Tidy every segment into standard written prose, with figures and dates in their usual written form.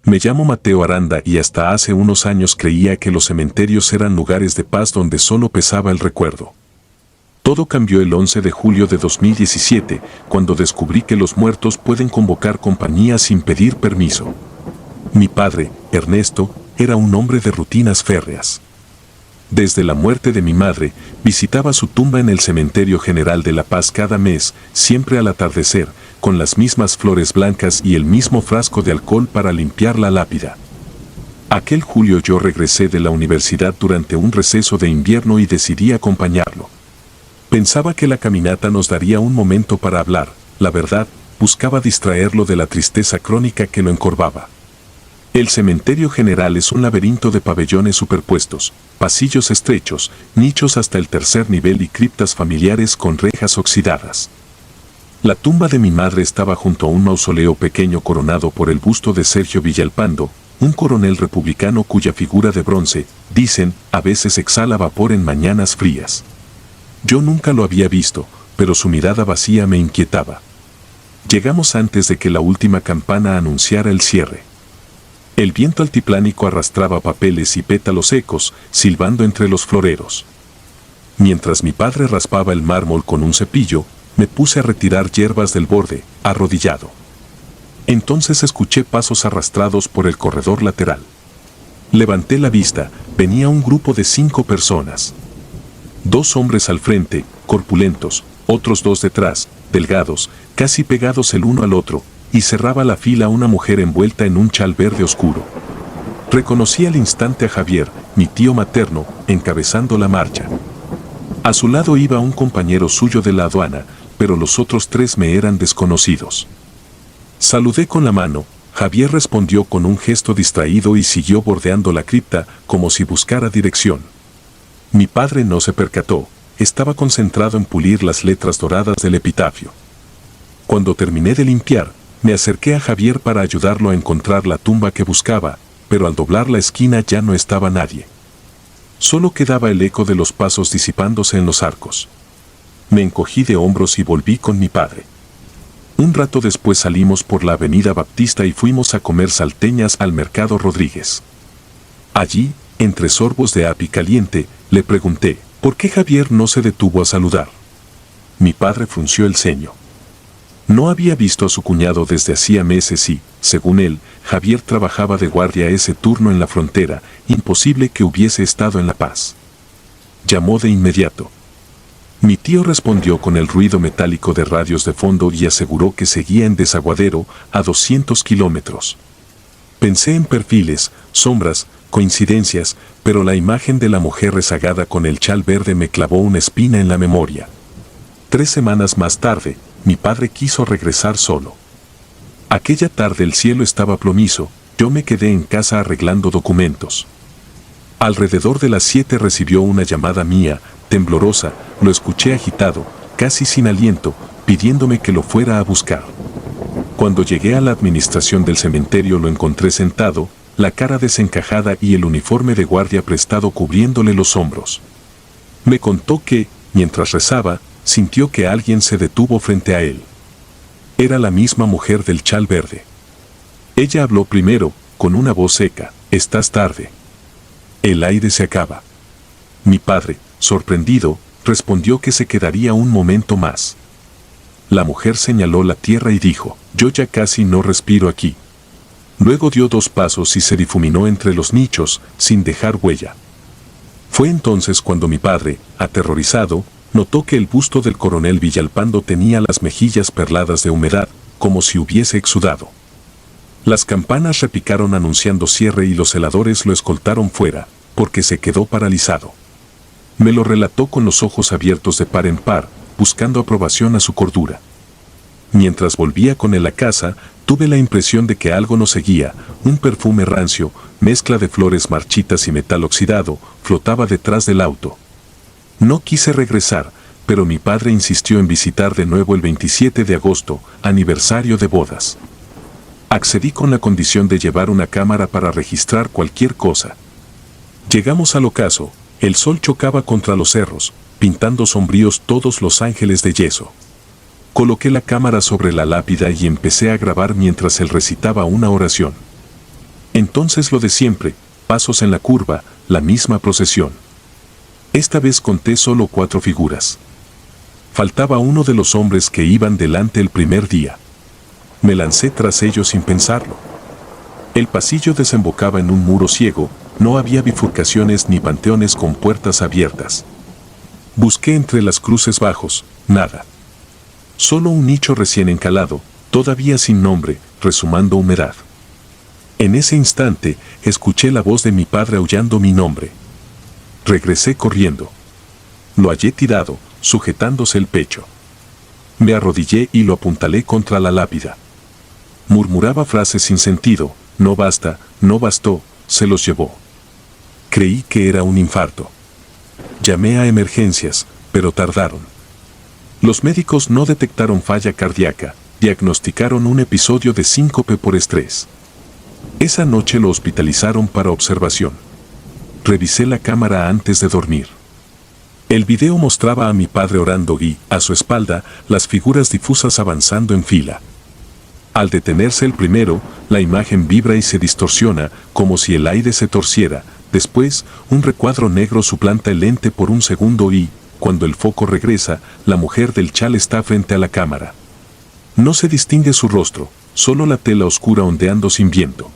Me llamo Mateo Aranda y hasta hace unos años creía que los cementerios eran lugares de paz donde solo pesaba el recuerdo. Todo cambió el 11 de julio de 2017, cuando descubrí que los muertos pueden convocar compañía sin pedir permiso. Mi padre, Ernesto, era un hombre de rutinas férreas. Desde la muerte de mi madre, visitaba su tumba en el Cementerio General de La Paz cada mes, siempre al atardecer, con las mismas flores blancas y el mismo frasco de alcohol para limpiar la lápida. Aquel julio yo regresé de la universidad durante un receso de invierno y decidí acompañarlo. Pensaba que la caminata nos daría un momento para hablar, la verdad, buscaba distraerlo de la tristeza crónica que lo encorvaba. El Cementerio General es un laberinto de pabellones superpuestos, pasillos estrechos, nichos hasta el tercer nivel y criptas familiares con rejas oxidadas. La tumba de mi madre estaba junto a un mausoleo pequeño coronado por el busto de Sergio Villalpando, un coronel republicano cuya figura de bronce, dicen, a veces exhala vapor en mañanas frías. Yo nunca lo había visto, pero su mirada vacía me inquietaba. Llegamos antes de que la última campana anunciara el cierre. El viento altiplánico arrastraba papeles y pétalos secos, silbando entre los floreros. Mientras mi padre raspaba el mármol con un cepillo, me puse a retirar hierbas del borde, arrodillado. Entonces escuché pasos arrastrados por el corredor lateral. Levanté la vista, venía un grupo de 5 personas. 2 hombres al frente, corpulentos, otros 2 detrás, delgados, casi pegados el uno al otro, y cerraba la fila una mujer envuelta en un chal verde oscuro. Reconocí al instante a Javier, mi tío materno, encabezando la marcha. A su lado iba un compañero suyo de la aduana, pero los otros 3 me eran desconocidos. Saludé con la mano, Javier respondió con un gesto distraído y siguió bordeando la cripta como si buscara dirección. Mi padre no se percató, estaba concentrado en pulir las letras doradas del epitafio. Cuando terminé de limpiar, me acerqué a Javier para ayudarlo a encontrar la tumba que buscaba, pero al doblar la esquina ya no estaba nadie. Solo quedaba el eco de los pasos disipándose en los arcos. Me encogí de hombros y volví con mi padre. Un rato después salimos por la avenida Baptista y fuimos a comer salteñas al Mercado Rodríguez. Allí, entre sorbos de api caliente, le pregunté, ¿por qué Javier no se detuvo a saludar? Mi padre frunció el ceño. No había visto a su cuñado desde hacía meses y, según él, Javier trabajaba de guardia ese turno en la frontera, imposible que hubiese estado en La Paz. Llamó de inmediato. Mi tío respondió con el ruido metálico de radios de fondo y aseguró que seguía en Desaguadero, a 200 kilómetros. Pensé en perfiles, sombras, coincidencias, pero la imagen de la mujer rezagada con el chal verde me clavó una espina en la memoria. 3 semanas más tarde, mi padre quiso regresar solo. Aquella tarde el cielo estaba plomizo, yo me quedé en casa arreglando documentos. Alrededor de las 7 recibió una llamada mía, temblorosa, lo escuché agitado, casi sin aliento, pidiéndome que lo fuera a buscar. Cuando llegué a la administración del cementerio lo encontré sentado, la cara desencajada y el uniforme de guardia prestado cubriéndole los hombros. Me contó que, mientras rezaba, sintió que alguien se detuvo frente a él. Era la misma mujer del chal verde. Ella habló primero, con una voz seca, «Estás tarde. El aire se acaba». Mi padre, sorprendido, respondió que se quedaría un momento más. La mujer señaló la tierra y dijo, «Yo ya casi no respiro aquí». Luego dio 2 pasos y se difuminó entre los nichos, sin dejar huella. Fue entonces cuando mi padre, aterrorizado, notó que el busto del coronel Villalpando tenía las mejillas perladas de humedad, como si hubiese exudado. Las campanas repicaron anunciando cierre y los celadores lo escoltaron fuera, porque se quedó paralizado. Me lo relató con los ojos abiertos de par en par, buscando aprobación a su cordura. Mientras volvía con él a casa, tuve la impresión de que algo nos seguía, un perfume rancio, mezcla de flores marchitas y metal oxidado, flotaba detrás del auto. No quise regresar, pero mi padre insistió en visitar de nuevo el 27 de agosto, aniversario de bodas. Accedí con la condición de llevar una cámara para registrar cualquier cosa. Llegamos al ocaso, el sol chocaba contra los cerros, pintando sombríos todos los ángeles de yeso. Coloqué la cámara sobre la lápida y empecé a grabar mientras él recitaba una oración. Entonces lo de siempre, pasos en la curva, la misma procesión. Esta vez conté solo 4 figuras. Faltaba uno de los hombres que iban delante el primer día. Me lancé tras ellos sin pensarlo. El pasillo desembocaba en un muro ciego, no había bifurcaciones ni panteones con puertas abiertas. Busqué entre las cruces bajos, nada. Solo un nicho recién encalado, todavía sin nombre, rezumando humedad. En ese instante, escuché la voz de mi padre aullando mi nombre. Regresé corriendo. Lo hallé tirado, sujetándose el pecho. Me arrodillé y lo apuntalé contra la lápida. Murmuraba frases sin sentido, no basta, no bastó, se los llevó. Creí que era un infarto. Llamé a emergencias, pero tardaron. Los médicos no detectaron falla cardíaca, diagnosticaron un episodio de síncope por estrés. Esa noche lo hospitalizaron para observación. Revisé la cámara antes de dormir. El video mostraba a mi padre orando y, a su espalda, las figuras difusas avanzando en fila. Al detenerse el primero, la imagen vibra y se distorsiona, como si el aire se torciera. Después, un recuadro negro suplanta el lente por un segundo y, cuando el foco regresa, la mujer del chal está frente a la cámara. No se distingue su rostro, solo la tela oscura ondeando sin viento.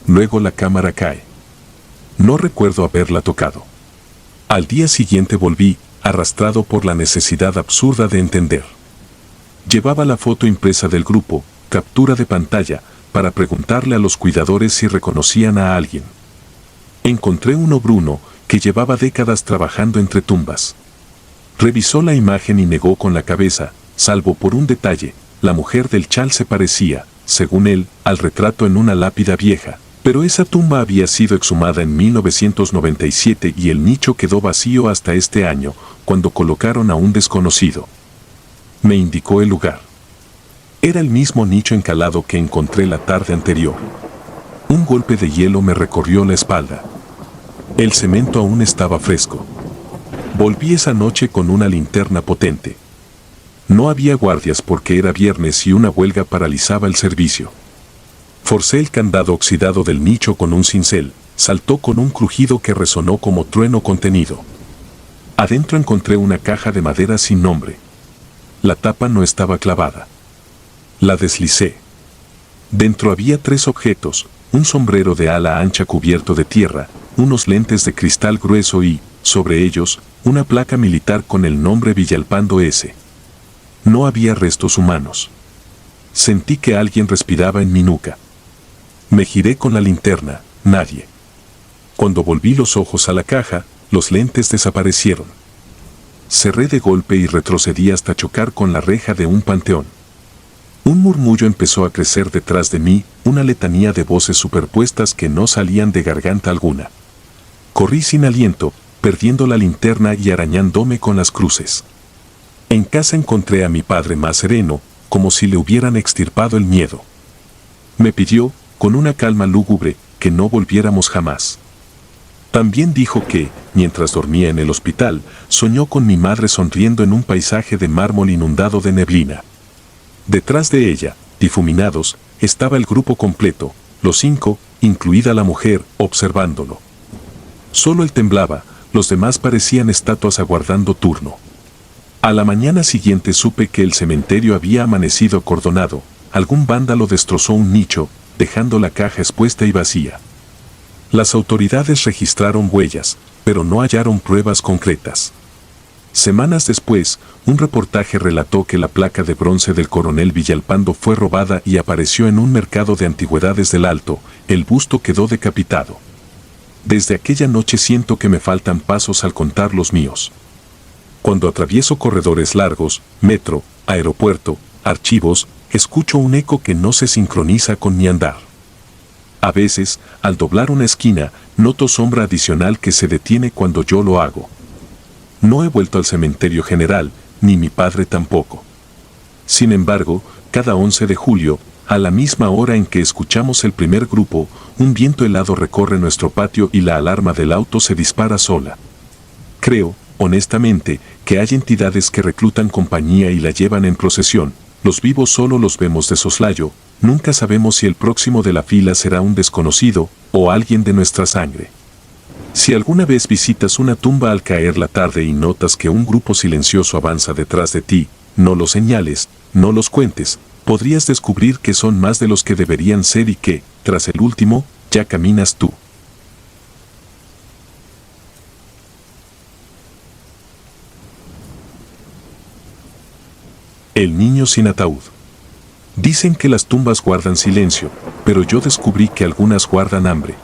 Luego la cámara cae. No recuerdo haberla tocado. Al día siguiente volví, arrastrado por la necesidad absurda de entender. Llevaba la foto impresa del grupo, captura de pantalla, para preguntarle a los cuidadores si reconocían a alguien. Encontré uno Bruno, que llevaba décadas trabajando entre tumbas. Revisó la imagen y negó con la cabeza, salvo por un detalle, la mujer del chal se parecía, según él, al retrato en una lápida vieja, pero esa tumba había sido exhumada en 1997 y el nicho quedó vacío hasta este año, cuando colocaron a un desconocido. Me indicó el lugar. Era el mismo nicho encalado que encontré la tarde anterior. Un golpe de hielo me recorrió la espalda. El cemento aún estaba fresco. Volví esa noche con una linterna potente. No había guardias porque era viernes y una huelga paralizaba el servicio. Forcé el candado oxidado del nicho con un cincel, saltó con un crujido que resonó como trueno contenido. Adentro encontré una caja de madera sin nombre. La tapa no estaba clavada. La deslicé. Dentro había 3 objetos, un sombrero de ala ancha cubierto de tierra, unos lentes de cristal grueso y, sobre ellos, una placa militar con el nombre Villalpando S. No había restos humanos. Sentí que alguien respiraba en mi nuca. Me giré con la linterna, nadie. Cuando volví los ojos a la caja, los lentes desaparecieron. Cerré de golpe y retrocedí hasta chocar con la reja de un panteón. Un murmullo empezó a crecer detrás de mí, una letanía de voces superpuestas que no salían de garganta alguna. Corrí sin aliento, perdiendo la linterna y arañándome con las cruces. En casa encontré a mi padre más sereno, como si le hubieran extirpado el miedo. Me pidió, con una calma lúgubre, que no volviéramos jamás. También dijo que, mientras dormía en el hospital, soñó con mi madre sonriendo en un paisaje de mármol inundado de neblina. Detrás de ella, difuminados, estaba el grupo completo, los 5, incluida la mujer, observándolo. Solo él temblaba, los demás parecían estatuas aguardando turno. A la mañana siguiente supe que el cementerio había amanecido acordonado, algún vándalo destrozó un nicho, dejando la caja expuesta y vacía. Las autoridades registraron huellas, pero no hallaron pruebas concretas. Semanas después, un reportaje relató que la placa de bronce del coronel Villalpando fue robada y apareció en un mercado de antigüedades del Alto, el busto quedó decapitado. Desde aquella noche siento que me faltan pasos al contar los míos. Cuando atravieso corredores largos, metro, aeropuerto, archivos, escucho un eco que no se sincroniza con mi andar. A veces, al doblar una esquina, noto sombra adicional que se detiene cuando yo lo hago. No he vuelto al cementerio general, ni mi padre tampoco. Sin embargo, cada 11 de julio, a la misma hora en que escuchamos el primer grupo, un viento helado recorre nuestro patio y la alarma del auto se dispara sola. Creo, honestamente, que hay entidades que reclutan compañía y la llevan en procesión, los vivos solo los vemos de soslayo, nunca sabemos si el próximo de la fila será un desconocido o alguien de nuestra sangre. Si alguna vez visitas una tumba al caer la tarde y notas que un grupo silencioso avanza detrás de ti, no los señales, no los cuentes, podrías descubrir que son más de los que deberían ser y que, tras el último, ya caminas tú. El niño sin ataúd. Dicen que las tumbas guardan silencio, pero yo descubrí que algunas guardan hambre.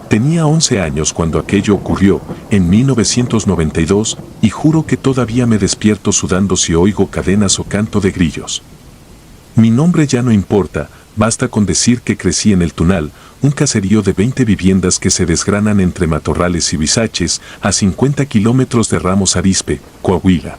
Tenía 11 años cuando aquello ocurrió, en 1992, y juro que todavía me despierto sudando si oigo cadenas o canto de grillos. Mi nombre ya no importa, basta con decir que crecí en El Tunal, un caserío de 20 viviendas que se desgranan entre matorrales y bisaches, a 50 kilómetros de Ramos Arizpe, Coahuila.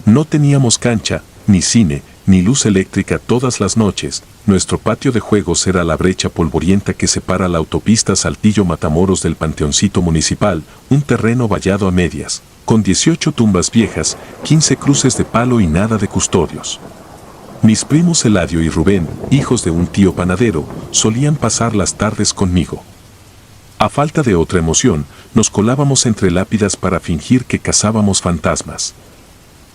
No teníamos cancha, ni cine, ni luz eléctrica todas las noches. Nuestro patio de juegos era la brecha polvorienta que separa la autopista Saltillo-Matamoros del Panteoncito Municipal, un terreno vallado a medias, con 18 tumbas viejas, 15 cruces de palo y nada de custodios. Mis primos Eladio y Rubén, hijos de un tío panadero, solían pasar las tardes conmigo. A falta de otra emoción, nos colábamos entre lápidas para fingir que cazábamos fantasmas.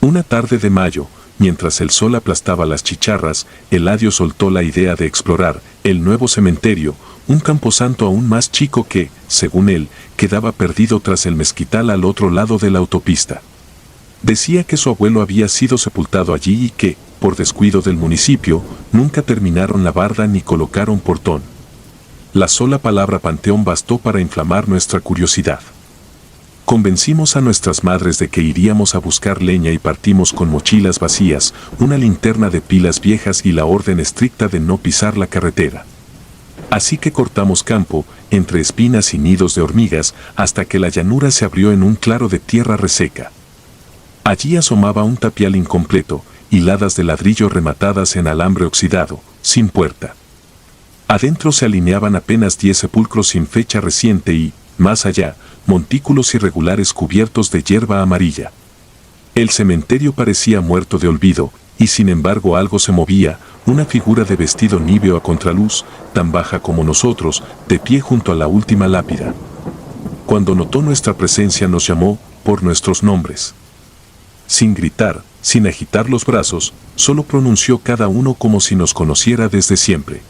Una tarde de mayo, mientras el sol aplastaba las chicharras, Eladio soltó la idea de explorar el nuevo cementerio, un camposanto aún más chico que, según él, quedaba perdido tras el mezquital al otro lado de la autopista. Decía que su abuelo había sido sepultado allí y que, por descuido del municipio, nunca terminaron la barda ni colocaron portón. La sola palabra panteón bastó para inflamar nuestra curiosidad. Convencimos a nuestras madres de que iríamos a buscar leña y partimos con mochilas vacías, una linterna de pilas viejas y la orden estricta de no pisar la carretera. Así que cortamos campo, entre espinas y nidos de hormigas, hasta que la llanura se abrió en un claro de tierra reseca. Allí asomaba un tapial incompleto, hiladas de ladrillo rematadas en alambre oxidado, sin puerta. Adentro se alineaban apenas 10 sepulcros sin fecha reciente y, más allá, montículos irregulares cubiertos de hierba amarilla. El cementerio parecía muerto de olvido, y sin embargo algo se movía, una figura de vestido níveo a contraluz, tan baja como nosotros, de pie junto a la última lápida. Cuando notó nuestra presencia nos llamó por nuestros nombres. Sin gritar, sin agitar los brazos, solo pronunció cada uno como si nos conociera desde siempre.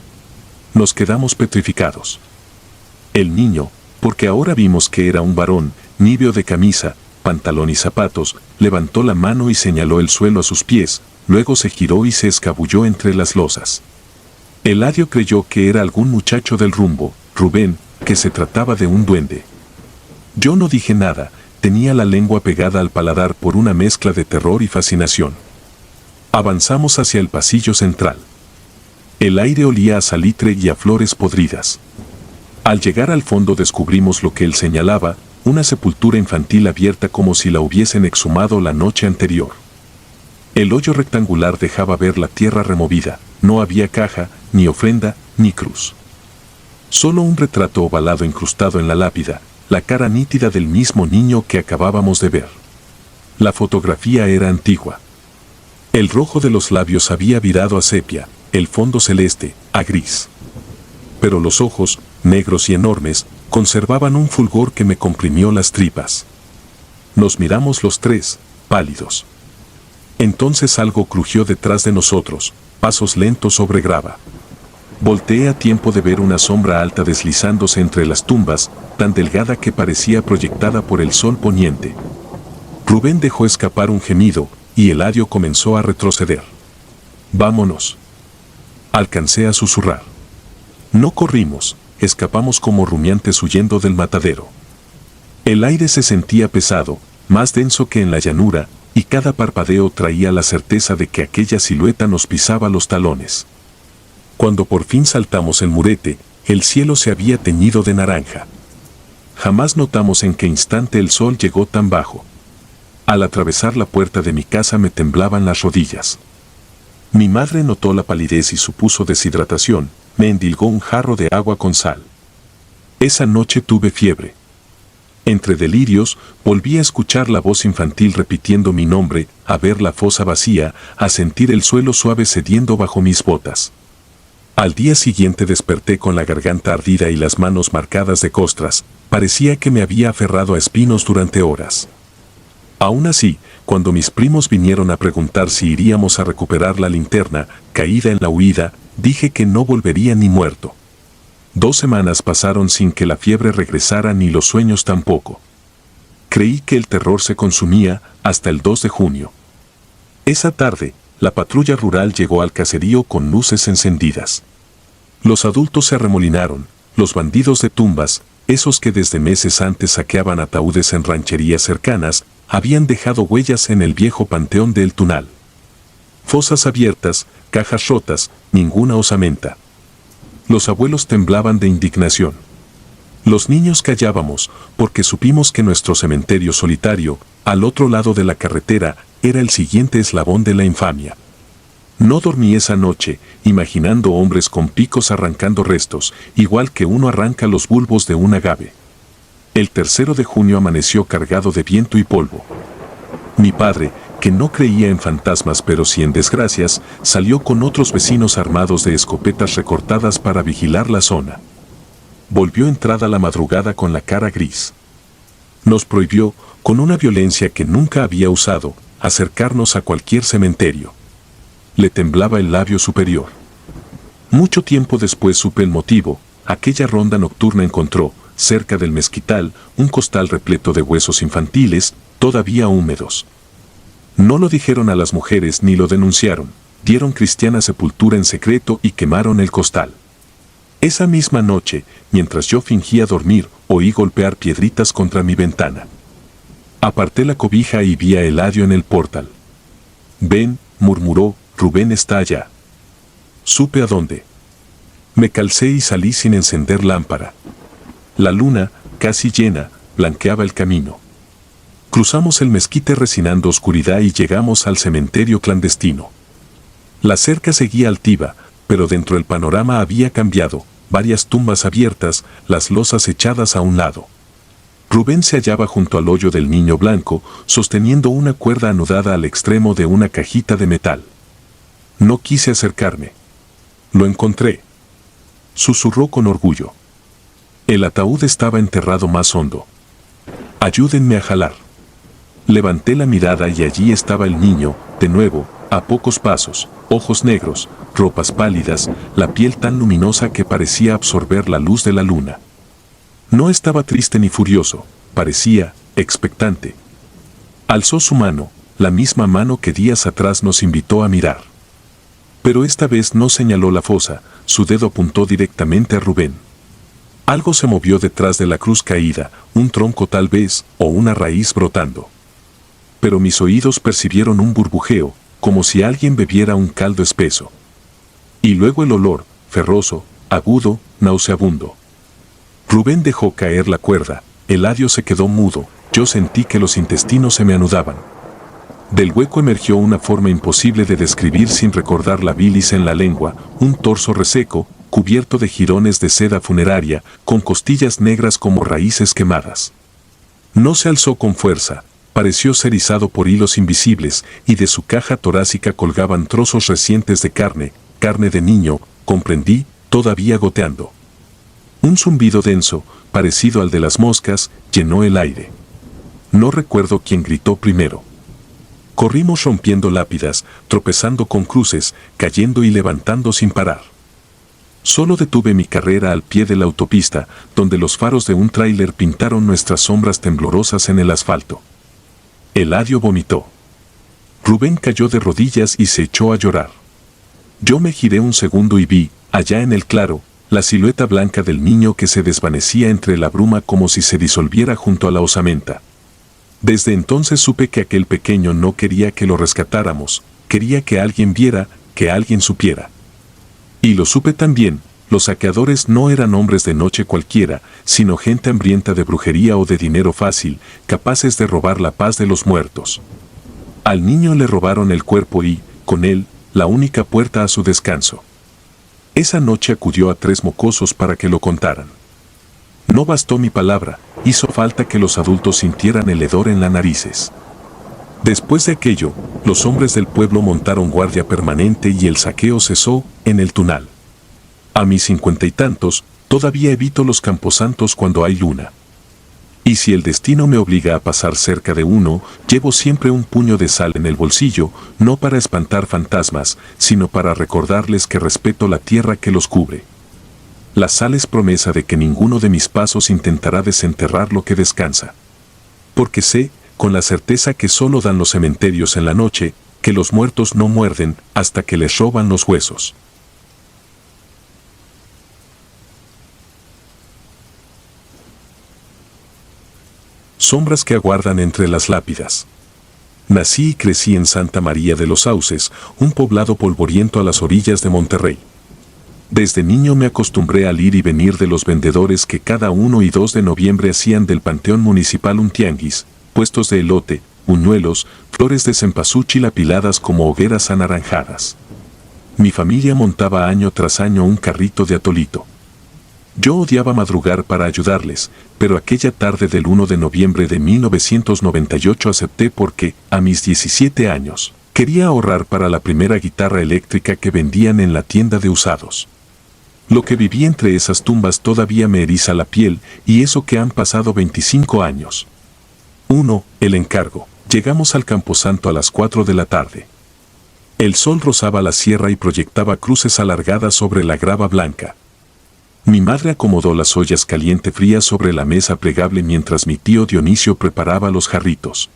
Nos quedamos petrificados. El niño, porque ahora vimos que era un varón, níveo de camisa, pantalón y zapatos, levantó la mano y señaló el suelo a sus pies, luego se giró y se escabulló entre las losas. Eladio creyó que era algún muchacho del rumbo, Rubén, que se trataba de un duende. Yo no dije nada, tenía la lengua pegada al paladar por una mezcla de terror y fascinación. Avanzamos hacia el pasillo central. El aire olía a salitre y a flores podridas. Al llegar al fondo descubrimos lo que él señalaba, una sepultura infantil abierta como si la hubiesen exhumado la noche anterior. El hoyo rectangular dejaba ver la tierra removida, no había caja, ni ofrenda, ni cruz. Solo un retrato ovalado incrustado en la lápida, la cara nítida del mismo niño que acabábamos de ver. La fotografía era antigua. El rojo de los labios había virado a sepia, el fondo celeste, a gris. Pero los ojos, negros y enormes, conservaban un fulgor que me comprimió las tripas. Nos miramos los tres, pálidos. Entonces algo crujió detrás de nosotros, pasos lentos sobre grava. Volteé a tiempo de ver una sombra alta deslizándose entre las tumbas, tan delgada que parecía proyectada por el sol poniente. Rubén dejó escapar un gemido, y Eladio comenzó a retroceder. «Vámonos». Alcancé a susurrar. No corrimos, escapamos como rumiantes huyendo del matadero. El aire se sentía pesado, más denso que en la llanura, y cada parpadeo traía la certeza de que aquella silueta nos pisaba los talones. Cuando por fin saltamos el murete, el cielo se había teñido de naranja. Jamás notamos en qué instante el sol llegó tan bajo. Al atravesar la puerta de mi casa me temblaban las rodillas. Mi madre notó la palidez y supuso deshidratación, me endilgó un jarro de agua con sal. Esa noche tuve fiebre. Entre delirios, volví a escuchar la voz infantil repitiendo mi nombre, a ver la fosa vacía, a sentir el suelo suave cediendo bajo mis botas. Al día siguiente desperté con la garganta ardida y las manos marcadas de costras. Parecía que me había aferrado a espinos durante horas. Aún así, cuando mis primos vinieron a preguntar si iríamos a recuperar la linterna, caída en la huida, dije que no volvería ni muerto. 2 semanas pasaron sin que la fiebre regresara ni los sueños tampoco. Creí que el terror se consumía hasta el 2 de junio. Esa tarde, la patrulla rural llegó al caserío con luces encendidas. Los adultos se arremolinaron, los bandidos de tumbas, esos que desde meses antes saqueaban ataúdes en rancherías cercanas, habían dejado huellas en el viejo panteón de El Tunal. Fosas abiertas, cajas rotas, ninguna osamenta. Los abuelos temblaban de indignación. Los niños callábamos, porque supimos que nuestro cementerio solitario, al otro lado de la carretera, era el siguiente eslabón de la infamia. No dormí esa noche, imaginando hombres con picos arrancando restos, igual que uno arranca los bulbos de un agave. El 3 de junio amaneció cargado de viento y polvo. Mi padre, que no creía en fantasmas pero sí en desgracias, salió con otros vecinos armados de escopetas recortadas para vigilar la zona. Volvió entrada la madrugada con la cara gris. Nos prohibió, con una violencia que nunca había usado, acercarnos a cualquier cementerio. Le temblaba el labio superior. Mucho tiempo después supe el motivo. Aquella ronda nocturna encontró, cerca del mezquital, un costal repleto de huesos infantiles, todavía húmedos. No lo dijeron a las mujeres ni lo denunciaron, dieron cristiana sepultura en secreto y quemaron el costal. Esa misma noche, mientras yo fingía dormir, oí golpear piedritas contra mi ventana. Aparté la cobija y vi a Eladio en el portal. «Ven», murmuró, «Rubén está allá». Supe a dónde. Me calcé y salí sin encender lámpara. La luna, casi llena, blanqueaba el camino. Cruzamos el mezquite resinando oscuridad y llegamos al cementerio clandestino. La cerca seguía altiva, pero dentro del panorama había cambiado, varias tumbas abiertas, las losas echadas a un lado. Rubén se hallaba junto al hoyo del niño blanco, sosteniendo una cuerda anudada al extremo de una cajita de metal. No quise acercarme. Lo encontré. Susurró con orgullo. El ataúd estaba enterrado más hondo. Ayúdenme a jalar. Levanté la mirada y allí estaba el niño, de nuevo, a pocos pasos, ojos negros, ropas pálidas, la piel tan luminosa que parecía absorber la luz de la luna. No estaba triste ni furioso, parecía expectante. Alzó su mano, la misma mano que días atrás nos invitó a mirar. Pero esta vez no señaló la fosa, su dedo apuntó directamente a Rubén. Algo se movió detrás de la cruz caída, un tronco tal vez, o una raíz brotando. Pero mis oídos percibieron un burbujeo, como si alguien bebiera un caldo espeso. Y luego el olor, ferroso, agudo, nauseabundo. Rubén dejó caer la cuerda, Eladio se quedó mudo, yo sentí que los intestinos se me anudaban. Del hueco emergió una forma imposible de describir sin recordar la bilis en la lengua, un torso reseco, cubierto de jirones de seda funeraria, con costillas negras como raíces quemadas. No se alzó con fuerza, pareció ser izado por hilos invisibles, y de su caja torácica colgaban trozos recientes de carne, carne de niño, comprendí, todavía goteando. Un zumbido denso, parecido al de las moscas, llenó el aire. No recuerdo quién gritó primero. Corrimos rompiendo lápidas, tropezando con cruces, cayendo y levantando sin parar. Solo detuve mi carrera al pie de la autopista, donde los faros de un tráiler pintaron nuestras sombras temblorosas en el asfalto. Eladio vomitó. Rubén cayó de rodillas y se echó a llorar. Yo me giré un segundo y vi, allá en el claro, la silueta blanca del niño que se desvanecía entre la bruma como si se disolviera junto a la osamenta. Desde entonces supe que aquel pequeño no quería que lo rescatáramos, quería que alguien viera, que alguien supiera. Y lo supe también, los saqueadores no eran hombres de noche cualquiera, sino gente hambrienta de brujería o de dinero fácil, capaces de robar la paz de los muertos. Al niño le robaron el cuerpo y, con él, la única puerta a su descanso. Esa noche acudió a 3 mocosos para que lo contaran. No bastó mi palabra, hizo falta que los adultos sintieran el hedor en las narices. Después de aquello, los hombres del pueblo montaron guardia permanente y el saqueo cesó en el Tunal. A mis 50 y tantos, todavía evito los camposantos cuando hay luna. Y si el destino me obliga a pasar cerca de uno, llevo siempre un puño de sal en el bolsillo, no para espantar fantasmas, sino para recordarles que respeto la tierra que los cubre. La sal es promesa de que ninguno de mis pasos intentará desenterrar lo que descansa. Porque sé, con la certeza que solo dan los cementerios en la noche, que los muertos no muerden hasta que les roban los huesos. Sombras que aguardan entre las lápidas. Nací y crecí en Santa María de los Sauces, un poblado polvoriento a las orillas de Monterrey. Desde niño me acostumbré al ir y venir de los vendedores que cada 1 y 2 de noviembre hacían del panteón municipal un tianguis, puestos de elote, buñuelos, flores de cempasúchil apiladas como hogueras anaranjadas. Mi familia montaba año tras año un carrito de atolito. Yo odiaba madrugar para ayudarles, pero aquella tarde del 1 de noviembre de 1998 acepté porque, a mis 17 años, quería ahorrar para la primera guitarra eléctrica que vendían en la tienda de usados. Lo que viví entre esas tumbas todavía me eriza la piel, y eso que han pasado 25 años. 1. El encargo. Llegamos al Camposanto a las 4 de la tarde. El sol rozaba la sierra y proyectaba cruces alargadas sobre la grava blanca. Mi madre acomodó las ollas caliente frías sobre la mesa plegable mientras mi tío Dionisio preparaba los jarritos.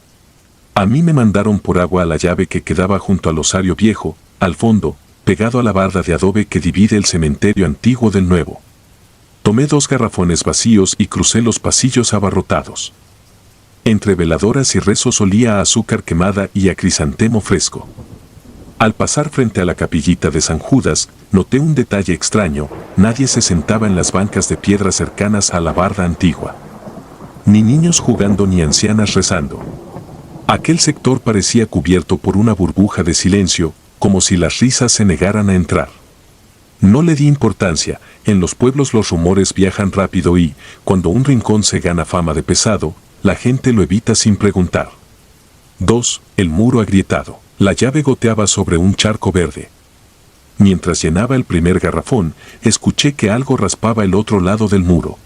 A mí me mandaron por agua a la llave que quedaba junto al osario viejo, al fondo, pegado a la barda de adobe que divide el cementerio antiguo del nuevo. Tomé 2 garrafones vacíos y crucé los pasillos abarrotados. Entre veladoras y rezos olía a azúcar quemada y a crisantemo fresco. Al pasar frente a la capillita de San Judas, noté un detalle extraño: nadie se sentaba en las bancas de piedra cercanas a la barda antigua. Ni niños jugando ni ancianas rezando. Aquel sector parecía cubierto por una burbuja de silencio, como si las risas se negaran a entrar. No le di importancia, en los pueblos los rumores viajan rápido y, cuando un rincón se gana fama de pesado, la gente lo evita sin preguntar. 2. El muro agrietado. La llave goteaba sobre un charco verde. Mientras llenaba el primer garrafón, escuché que algo raspaba el otro lado del muro.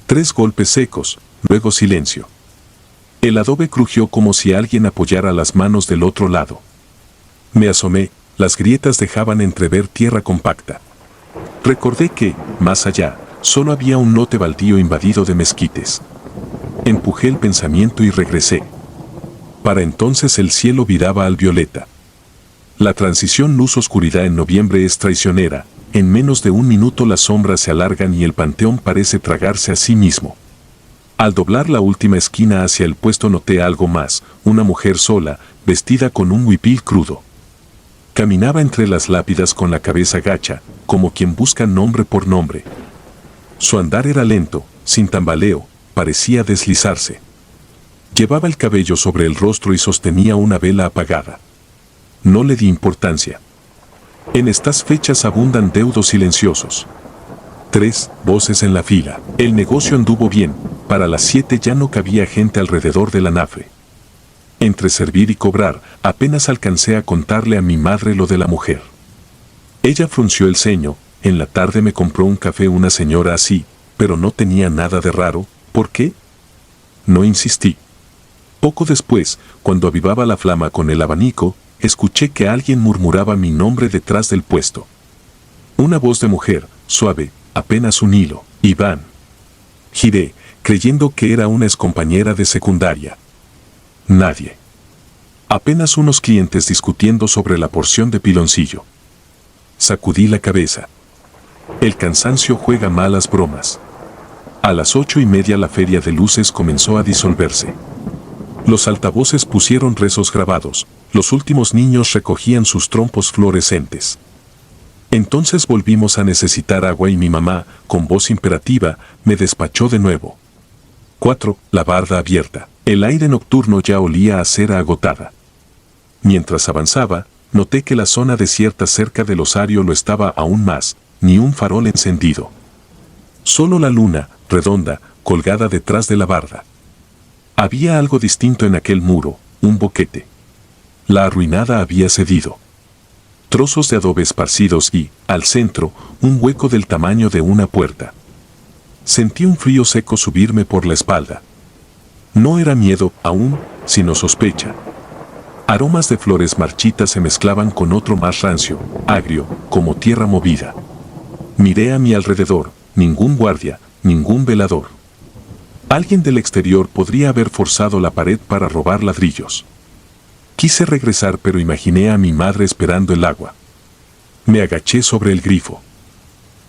3 golpes secos, luego silencio. El adobe crujió como si alguien apoyara las manos del otro lado. Me asomé, las grietas dejaban entrever tierra compacta. Recordé que, más allá, solo había un lote baldío invadido de mezquites. Empujé el pensamiento y regresé. Para entonces el cielo viraba al violeta. La transición luz-oscuridad en noviembre es traicionera. En menos de 1 minuto las sombras se alargan y el panteón parece tragarse a sí mismo. Al doblar la última esquina hacia el puesto noté algo más: una mujer sola, vestida con un huipil crudo. Caminaba entre las lápidas con la cabeza gacha, como quien busca nombre por nombre. Su andar era lento, sin tambaleo, parecía deslizarse. Llevaba el cabello sobre el rostro y sostenía una vela apagada. No le di importancia. En estas fechas abundan deudos silenciosos. 3 voces en la fila. El negocio anduvo bien. Para las 7 ya no cabía gente alrededor del anafre. Entre servir y cobrar, apenas alcancé a contarle a mi madre lo de la mujer. Ella frunció el ceño. En la tarde me compró un café una señora así, pero no tenía nada de raro. ¿Por qué? No insistí. Poco después, cuando avivaba la flama con el abanico, escuché que alguien murmuraba mi nombre detrás del puesto. Una voz de mujer, suave, apenas un hilo: Iván. Giré, creyendo que era una excompañera de secundaria. Nadie. Apenas unos clientes discutiendo sobre la porción de piloncillo. Sacudí la cabeza. El cansancio juega malas bromas. A las 8:30 la feria de luces comenzó a disolverse. Los altavoces pusieron rezos grabados, los últimos niños recogían sus trompos fluorescentes. Entonces volvimos a necesitar agua y mi mamá, con voz imperativa, me despachó de nuevo. 4. La barda abierta. El aire nocturno ya olía a cera agotada. Mientras avanzaba, noté que la zona desierta cerca del osario lo estaba aún más, ni un farol encendido. Solo la luna, redonda, colgada detrás de la barda. Había algo distinto en aquel muro, un boquete. La arruinada había cedido. Trozos de adobe esparcidos y, al centro, un hueco del tamaño de una puerta. Sentí un frío seco subirme por la espalda. No era miedo, aún, sino sospecha. Aromas de flores marchitas se mezclaban con otro más rancio, agrio, como tierra movida. Miré a mi alrededor, ningún guardia, ningún velador. Alguien del exterior podría haber forzado la pared para robar ladrillos. Quise regresar, pero imaginé a mi madre esperando el agua. Me agaché sobre el grifo.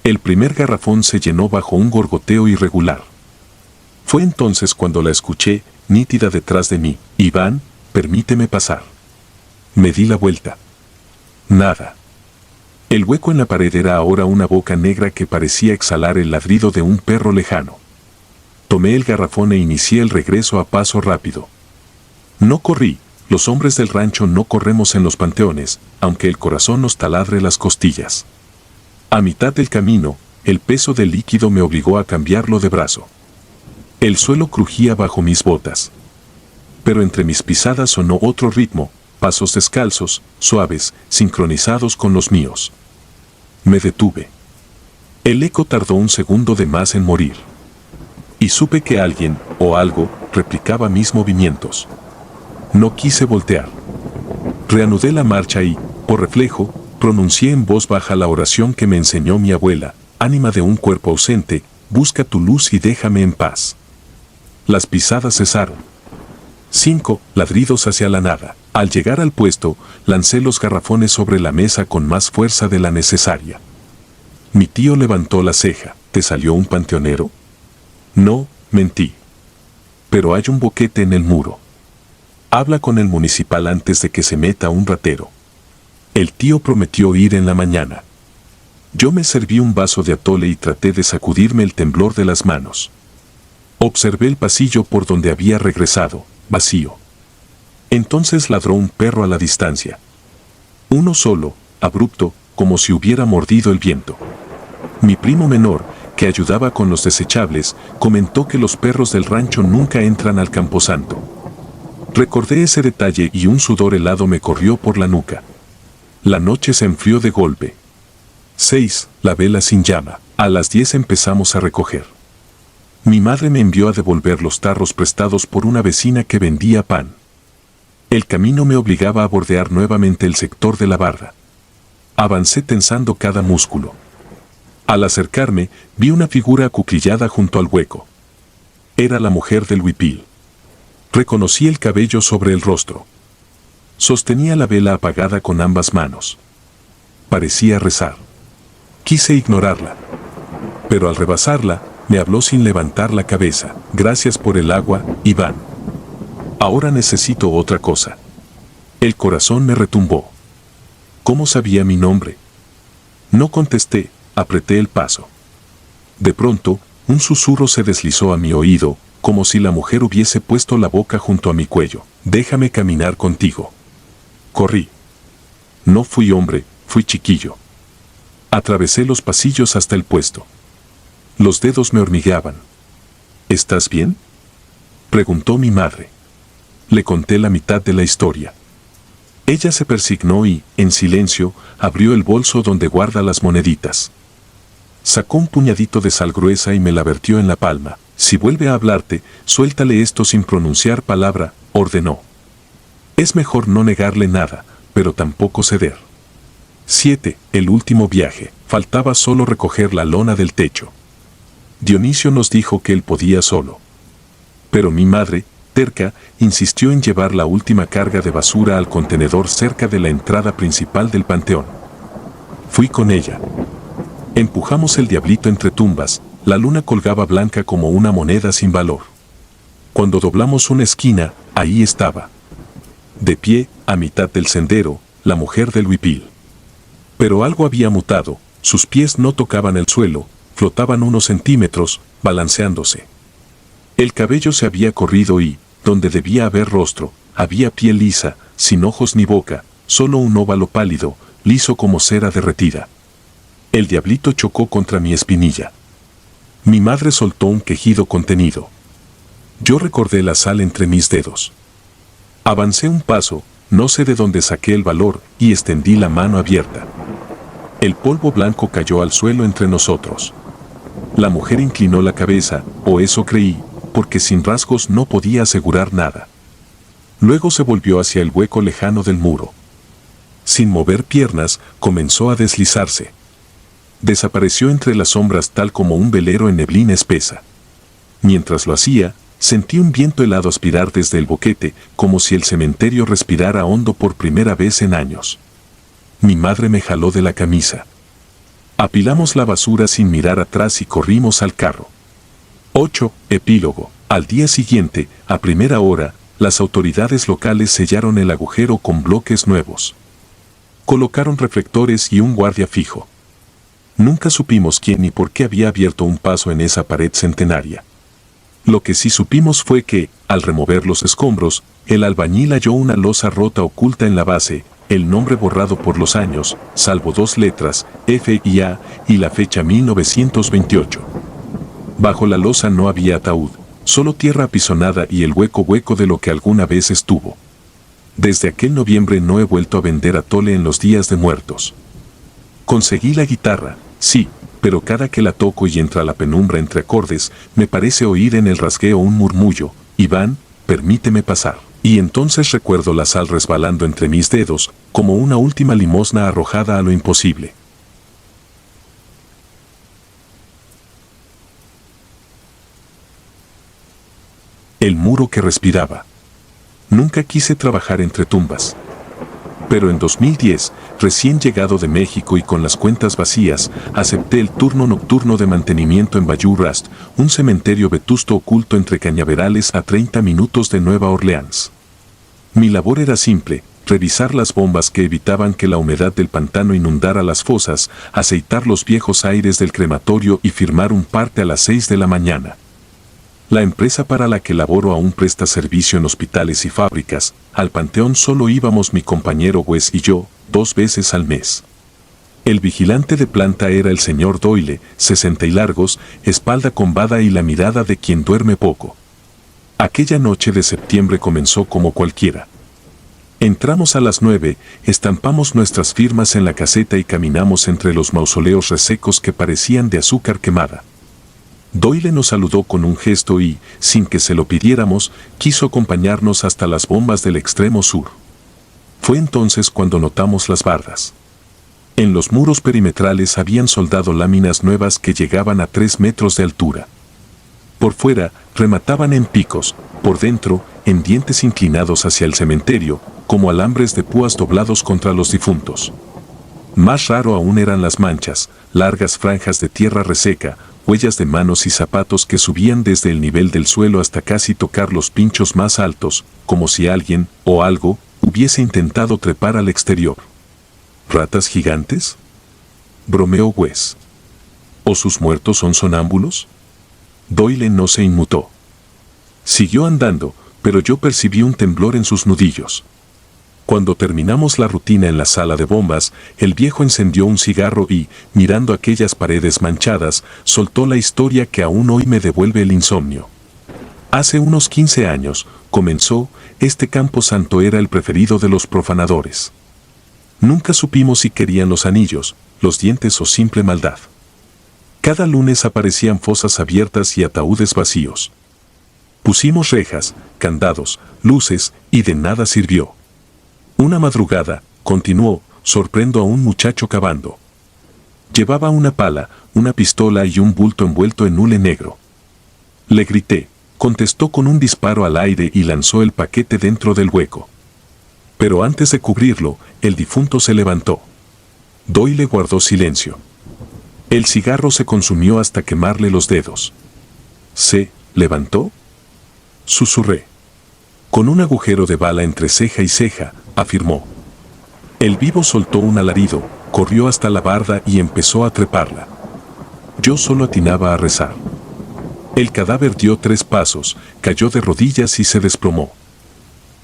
El primer garrafón se llenó bajo un gorgoteo irregular. Fue entonces cuando la escuché, nítida detrás de mí. Iván, permíteme pasar. Me di la vuelta. Nada. El hueco en la pared era ahora una boca negra que parecía exhalar el ladrido de un perro lejano. Tomé el garrafón e inicié el regreso a paso rápido. No corrí, los hombres del rancho no corremos en los panteones, aunque el corazón nos taladre las costillas. A mitad del camino, el peso del líquido me obligó a cambiarlo de brazo. El suelo crujía bajo mis botas. Pero entre mis pisadas sonó otro ritmo, pasos descalzos, suaves, sincronizados con los míos. Me detuve. El eco tardó un segundo de más en morir. Y supe que alguien, o algo, replicaba mis movimientos. No quise voltear. Reanudé la marcha y, por reflejo, pronuncié en voz baja la oración que me enseñó mi abuela: ánima de un cuerpo ausente, busca tu luz y déjame en paz. Las pisadas cesaron. 5 ladridos hacia la nada. Al llegar al puesto, lancé los garrafones sobre la mesa con más fuerza de la necesaria. Mi tío levantó la ceja. ¿Te salió un panteonero? No, mentí. Pero hay un boquete en el muro. Habla con el municipal antes de que se meta un ratero. El tío prometió ir en la mañana. Yo me serví un vaso de atole y traté de sacudirme el temblor de las manos. Observé el pasillo por donde había regresado, vacío. Entonces ladró un perro a la distancia. Uno solo, abrupto, como si hubiera mordido el viento. Mi primo menor, que ayudaba con los desechables, comentó que los perros del rancho nunca entran al camposanto. Recordé ese detalle y un sudor helado me corrió por la nuca. La noche se enfrió de golpe. 6 la vela sin llama. A las 10 empezamos a recoger. Mi madre me envió a devolver los tarros prestados por una vecina que vendía pan. El camino me obligaba a bordear nuevamente el sector de la barda. Avancé tensando cada músculo. Al acercarme, vi una figura acuclillada junto al hueco. Era la mujer del huipil. Reconocí el cabello sobre el rostro. Sostenía la vela apagada con ambas manos. Parecía rezar. Quise ignorarla. Pero al rebasarla, me habló sin levantar la cabeza. Gracias por el agua, Iván. Ahora necesito otra cosa. El corazón me retumbó. ¿Cómo sabía mi nombre? No contesté, apreté el paso. De pronto, un susurro se deslizó a mi oído, como si la mujer hubiese puesto la boca junto a mi cuello. Déjame caminar contigo. Corrí. No fui hombre, fui chiquillo. Atravesé los pasillos hasta el puesto. Los dedos me hormigueaban. ¿Estás bien?, preguntó mi madre. Le conté la mitad de la historia. Ella se persignó y, en silencio, abrió el bolso donde guarda las moneditas. Sacó un puñadito de sal gruesa y me la vertió en la palma. Si vuelve a hablarte, suéltale esto sin pronunciar palabra, ordenó. Es mejor no negarle nada, pero tampoco ceder. 7 el último viaje. Faltaba solo recoger la lona del techo. Dionisio nos dijo que él podía solo. Pero mi madre, terca, insistió en llevar la última carga de basura al contenedor cerca de la entrada principal del panteón. Fui con ella. Empujamos el diablito entre tumbas, la luna colgaba blanca como una moneda sin valor. Cuando doblamos una esquina, ahí estaba. De pie, a mitad del sendero, la mujer del huipil. Pero algo había mutado, sus pies no tocaban el suelo, flotaban unos centímetros, balanceándose. El cabello se había corrido y, donde debía haber rostro, había piel lisa, sin ojos ni boca, solo un óvalo pálido, liso como cera derretida. El diablito chocó contra mi espinilla. Mi madre soltó un quejido contenido. Yo recordé la sal entre mis dedos. Avancé un paso, no sé de dónde saqué el valor, y extendí la mano abierta. El polvo blanco cayó al suelo entre nosotros. La mujer inclinó la cabeza, o eso creí, porque sin rasgos no podía asegurar nada. Luego se volvió hacia el hueco lejano del muro. Sin mover piernas, comenzó a deslizarse. Desapareció entre las sombras tal como un velero en neblina espesa. Mientras lo hacía, sentí un viento helado aspirar desde el boquete, como si el cementerio respirara hondo por primera vez en años. Mi madre me jaló de la camisa. Apilamos la basura sin mirar atrás y corrimos al carro. 8. Epílogo. Al día siguiente, a primera hora, las autoridades locales sellaron el agujero con bloques nuevos. Colocaron reflectores y un guardia fijo. Nunca supimos quién ni por qué había abierto un paso en esa pared centenaria. Lo que sí supimos fue que, al remover los escombros, el albañil halló una losa rota oculta en la base, el nombre borrado por los años, salvo 2 letras, F y A, y la fecha 1928. Bajo la losa no había ataúd, solo tierra apisonada y el hueco de lo que alguna vez estuvo. Desde aquel noviembre no he vuelto a vender atole en los días de muertos. Conseguí la guitarra, sí, pero cada que la toco y entra la penumbra entre acordes, me parece oír en el rasgueo un murmullo: Iván, permíteme pasar. Y entonces recuerdo la sal resbalando entre mis dedos, como una última limosna arrojada a lo imposible. El muro que respiraba. Nunca quise trabajar entre tumbas. Pero en 2010, recién llegado de México y con las cuentas vacías, acepté el turno nocturno de mantenimiento en Bayou Rust, un cementerio vetusto oculto entre cañaverales a 30 minutos de Nueva Orleans. Mi labor era simple: revisar las bombas que evitaban que la humedad del pantano inundara las fosas, aceitar los viejos aires del crematorio y firmar un parte a las 6 de la mañana. La empresa para la que laboro aún presta servicio en hospitales y fábricas. Al panteón solo íbamos mi compañero Wes y yo, 2 veces al mes. El vigilante de planta era el señor Doyle, 60 y largos, espalda combada y la mirada de quien duerme poco. Aquella noche de septiembre comenzó como cualquiera. Entramos a las 9, estampamos nuestras firmas en la caseta y caminamos entre los mausoleos resecos que parecían de azúcar quemada. Doyle nos saludó con un gesto y, sin que se lo pidiéramos, quiso acompañarnos hasta las bombas del extremo sur. Fue entonces cuando notamos las bardas. En los muros perimetrales habían soldado láminas nuevas que llegaban a 3 metros de altura. Por fuera, remataban en picos, por dentro, en dientes inclinados hacia el cementerio, como alambres de púas doblados contra los difuntos. Más raro aún eran las manchas, largas franjas de tierra reseca, huellas de manos y zapatos que subían desde el nivel del suelo hasta casi tocar los pinchos más altos, como si alguien, o algo, hubiese intentado trepar al exterior. ¿Ratas gigantes?, bromeó Wes. ¿O sus muertos son sonámbulos? Doyle no se inmutó. Siguió andando, pero yo percibí un temblor en sus nudillos. Cuando terminamos la rutina en la sala de bombas, el viejo encendió un cigarro y, mirando aquellas paredes manchadas, soltó la historia que aún hoy me devuelve el insomnio. Hace unos 15 años, comenzó, este campo santo era el preferido de los profanadores. Nunca supimos si querían los anillos, los dientes o simple maldad. Cada lunes aparecían fosas abiertas y ataúdes vacíos. Pusimos rejas, candados, luces, y de nada sirvió. Una madrugada, continuó, sorprendo a un muchacho cavando. Llevaba una pala, una pistola y un bulto envuelto en hule negro. Le grité, contestó con un disparo al aire y lanzó el paquete dentro del hueco. Pero antes de cubrirlo, el difunto se levantó. Doyle guardó silencio. El cigarro se consumió hasta quemarle los dedos. ¿Se levantó?, susurré. Con un agujero de bala entre ceja y ceja, afirmó. El vivo soltó un alarido, corrió hasta la barda y empezó a treparla. Yo solo atinaba a rezar. El cadáver dio 3 pasos, cayó de rodillas y se desplomó.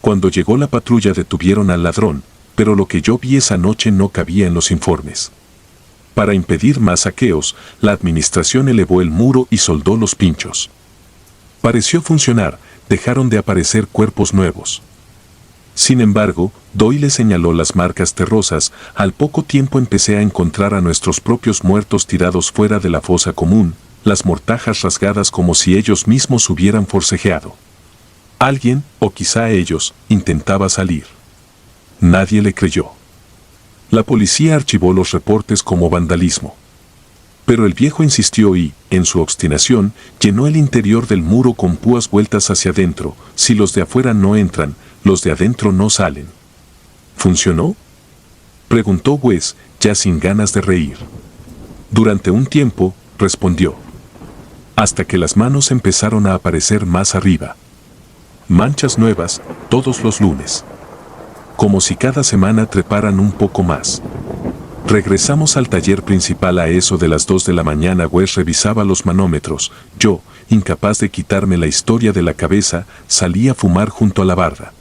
Cuando llegó la patrulla detuvieron al ladrón, pero lo que yo vi esa noche no cabía en los informes. Para impedir más saqueos, la administración elevó el muro y soldó los pinchos. Pareció funcionar, dejaron de aparecer cuerpos nuevos. Sin embargo, Doyle señaló las marcas terrosas. Al poco tiempo empecé a encontrar a nuestros propios muertos tirados fuera de la fosa común, las mortajas rasgadas como si ellos mismos hubieran forcejeado. Alguien, o quizá ellos, intentaba salir. Nadie le creyó. La policía archivó los reportes como vandalismo. Pero el viejo insistió y, en su obstinación, llenó el interior del muro con púas vueltas hacia adentro. Si los de afuera no entran, los de adentro no salen. ¿Funcionó?, preguntó Wes, ya sin ganas de reír. Durante un tiempo, respondió. Hasta que las manos empezaron a aparecer más arriba. Manchas nuevas, todos los lunes. Como si cada semana treparan un poco más. Regresamos al taller principal a eso de las 2 de la mañana. Wes revisaba los manómetros. Yo, incapaz de quitarme la historia de la cabeza, salí a fumar junto a la barda.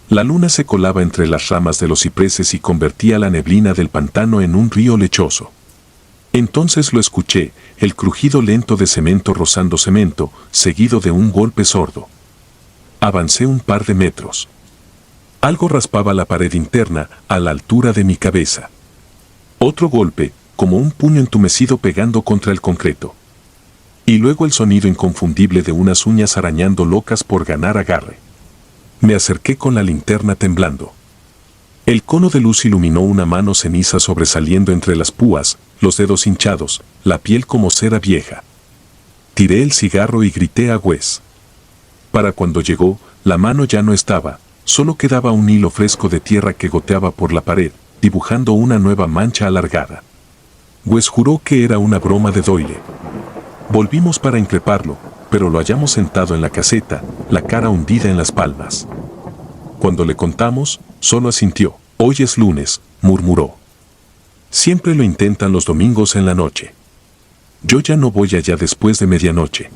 La luna se colaba entre las ramas de los cipreses y convertía la neblina del pantano en un río lechoso. Entonces lo escuché, el crujido lento de cemento rozando cemento, seguido de un golpe sordo. Avancé un par de metros. Algo raspaba la pared interna, a la altura de mi cabeza. Otro golpe, como un puño entumecido pegando contra el concreto. Y luego el sonido inconfundible de unas uñas arañando locas por ganar agarre. Me acerqué con la linterna temblando. El cono de luz iluminó una mano ceniza sobresaliendo entre las púas, los dedos hinchados, la piel como cera vieja. Tiré el cigarro y grité a Wes. Para cuando llegó, la mano ya no estaba, solo quedaba un hilo fresco de tierra que goteaba por la pared, dibujando una nueva mancha alargada. Wes juró que era una broma de Doyle. Volvimos para increparlo, pero lo hallamos sentado en la caseta, la cara hundida en las palmas. Cuando le contamos, solo asintió. Hoy es lunes, murmuró. Siempre lo intentan los domingos en la noche. Yo ya no voy allá después de medianoche.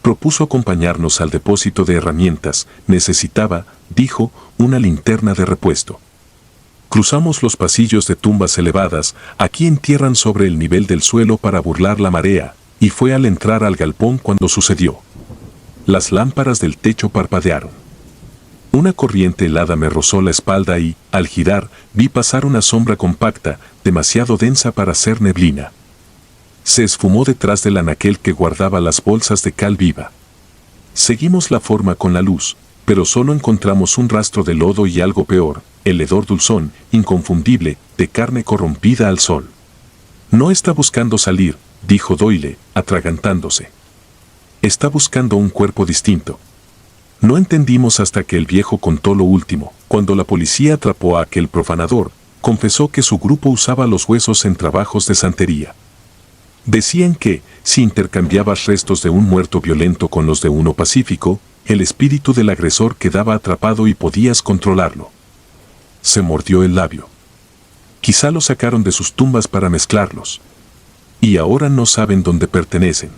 Propuso acompañarnos al depósito de herramientas. Necesitaba, dijo, una linterna de repuesto. Cruzamos los pasillos de tumbas elevadas. Aquí entierran sobre el nivel del suelo para burlar la marea, y fue al entrar al galpón cuando sucedió. Las lámparas del techo parpadearon. Una corriente helada me rozó la espalda y, al girar, vi pasar una sombra compacta, demasiado densa para ser neblina. Se esfumó detrás del anaquel que guardaba las bolsas de cal viva. Seguimos la forma con la luz, pero solo encontramos un rastro de lodo y algo peor, el hedor dulzón, inconfundible, de carne corrompida al sol. No está buscando salir, dijo Doyle, atragantándose. Está buscando un cuerpo distinto. No entendimos hasta que el viejo contó lo último. Cuando la policía atrapó a aquel profanador, confesó que su grupo usaba los huesos en trabajos de santería. Decían que, si intercambiabas restos de un muerto violento con los de uno pacífico, el espíritu del agresor quedaba atrapado y podías controlarlo. Se mordió el labio. Quizá lo sacaron de sus tumbas para mezclarlos. Y ahora no saben dónde pertenecen.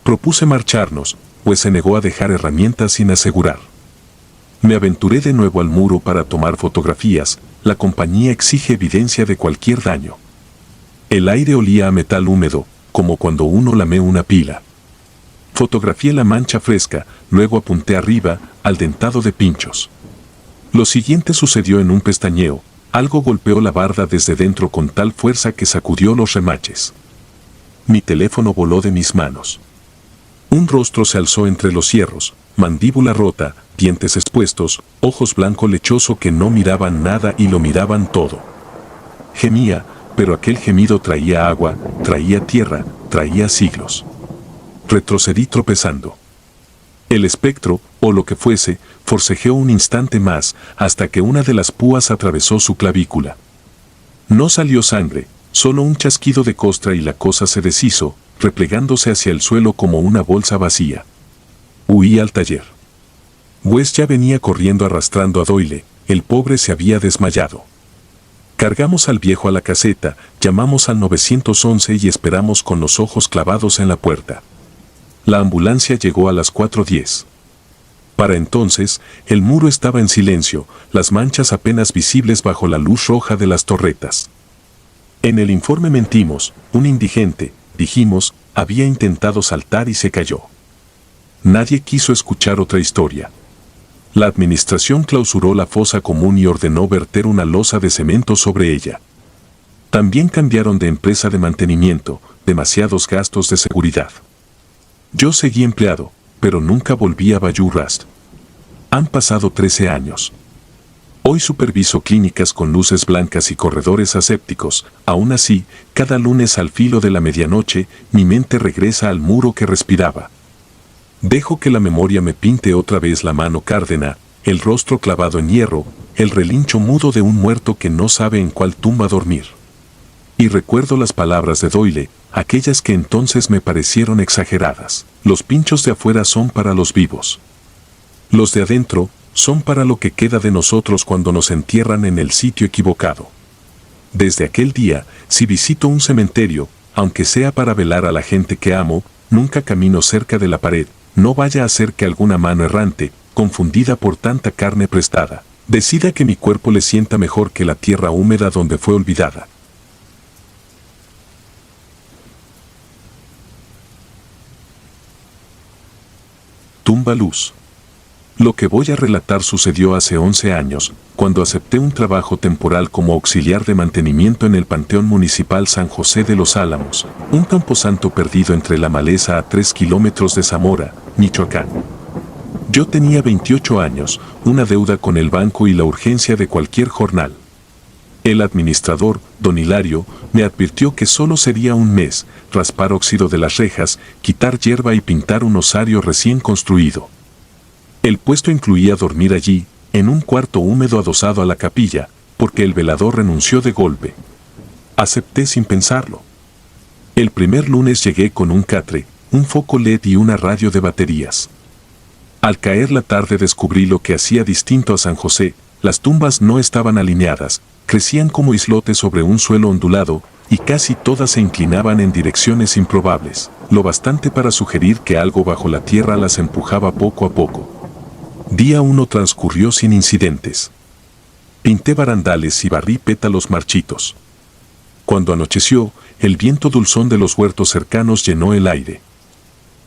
Propuse marcharnos, pues se negó a dejar herramientas sin asegurar. Me aventuré de nuevo al muro para tomar fotografías. La compañía exige evidencia de cualquier daño. El aire olía a metal húmedo, como cuando uno lame una pila. Fotografié la mancha fresca, luego apunté arriba, al dentado de pinchos. Lo siguiente sucedió en un pestañeo. Algo golpeó la barda desde dentro con tal fuerza que sacudió los remaches. Mi teléfono voló de mis manos. Un rostro se alzó entre los hierros, mandíbula rota, dientes expuestos, ojos blanco lechoso que no miraban nada y lo miraban todo. Gemía, pero aquel gemido traía agua, traía tierra, traía siglos. Retrocedí tropezando. El espectro, o lo que fuese, forcejeó un instante más, hasta que una de las púas atravesó su clavícula. No salió sangre, solo un chasquido de costra y la cosa se deshizo, replegándose hacia el suelo como una bolsa vacía. Huí al taller. Wes ya venía corriendo arrastrando a Doyle, el pobre se había desmayado. Cargamos al viejo a la caseta, llamamos al 911 y esperamos con los ojos clavados en la puerta. La ambulancia llegó a las 4:10. Para entonces, el muro estaba en silencio, las manchas apenas visibles bajo la luz roja de las torretas. En el informe mentimos, un indigente, dijimos, había intentado saltar y se cayó. Nadie quiso escuchar otra historia. La administración clausuró la fosa común y ordenó verter una losa de cemento sobre ella. También cambiaron de empresa de mantenimiento, demasiados gastos de seguridad. Yo seguí empleado, pero nunca volví a Bayou Rust. Han pasado 13 años. Hoy superviso clínicas con luces blancas y corredores asépticos. Aún así, cada lunes al filo de la medianoche, mi mente regresa al muro que respiraba. Dejo que la memoria me pinte otra vez la mano cárdena, el rostro clavado en hierro, el relincho mudo de un muerto que no sabe en cuál tumba dormir. Y recuerdo las palabras de Doyle, aquellas que entonces me parecieron exageradas. Los pinchos de afuera son para los vivos. Los de adentro son para lo que queda de nosotros cuando nos entierran en el sitio equivocado. Desde aquel día, si visito un cementerio, aunque sea para velar a la gente que amo, nunca camino cerca de la pared, no vaya a ser que alguna mano errante, confundida por tanta carne prestada, decida que mi cuerpo le sienta mejor que la tierra húmeda donde fue olvidada. Tumba Luz. Lo que voy a relatar sucedió hace 11 años, cuando acepté un trabajo temporal como auxiliar de mantenimiento en el Panteón Municipal San José de los Álamos, un camposanto perdido entre la maleza a 3 kilómetros de Zamora, Michoacán. Yo tenía 28 años, una deuda con el banco y la urgencia de cualquier jornal. El administrador, don Hilario, me advirtió que solo sería un mes, raspar óxido de las rejas, quitar hierba y pintar un osario recién construido. El puesto incluía dormir allí, en un cuarto húmedo adosado a la capilla, porque el velador renunció de golpe. Acepté sin pensarlo. El primer lunes llegué con un catre, un foco LED y una radio de baterías. Al caer la tarde descubrí lo que hacía distinto a San José: las tumbas no estaban alineadas, crecían como islotes sobre un suelo ondulado, y casi todas se inclinaban en direcciones improbables, lo bastante para sugerir que algo bajo la tierra las empujaba poco a poco. Día 1 transcurrió sin incidentes. Pinté barandales y barrí pétalos marchitos. Cuando anocheció, el viento dulzón de los huertos cercanos llenó el aire.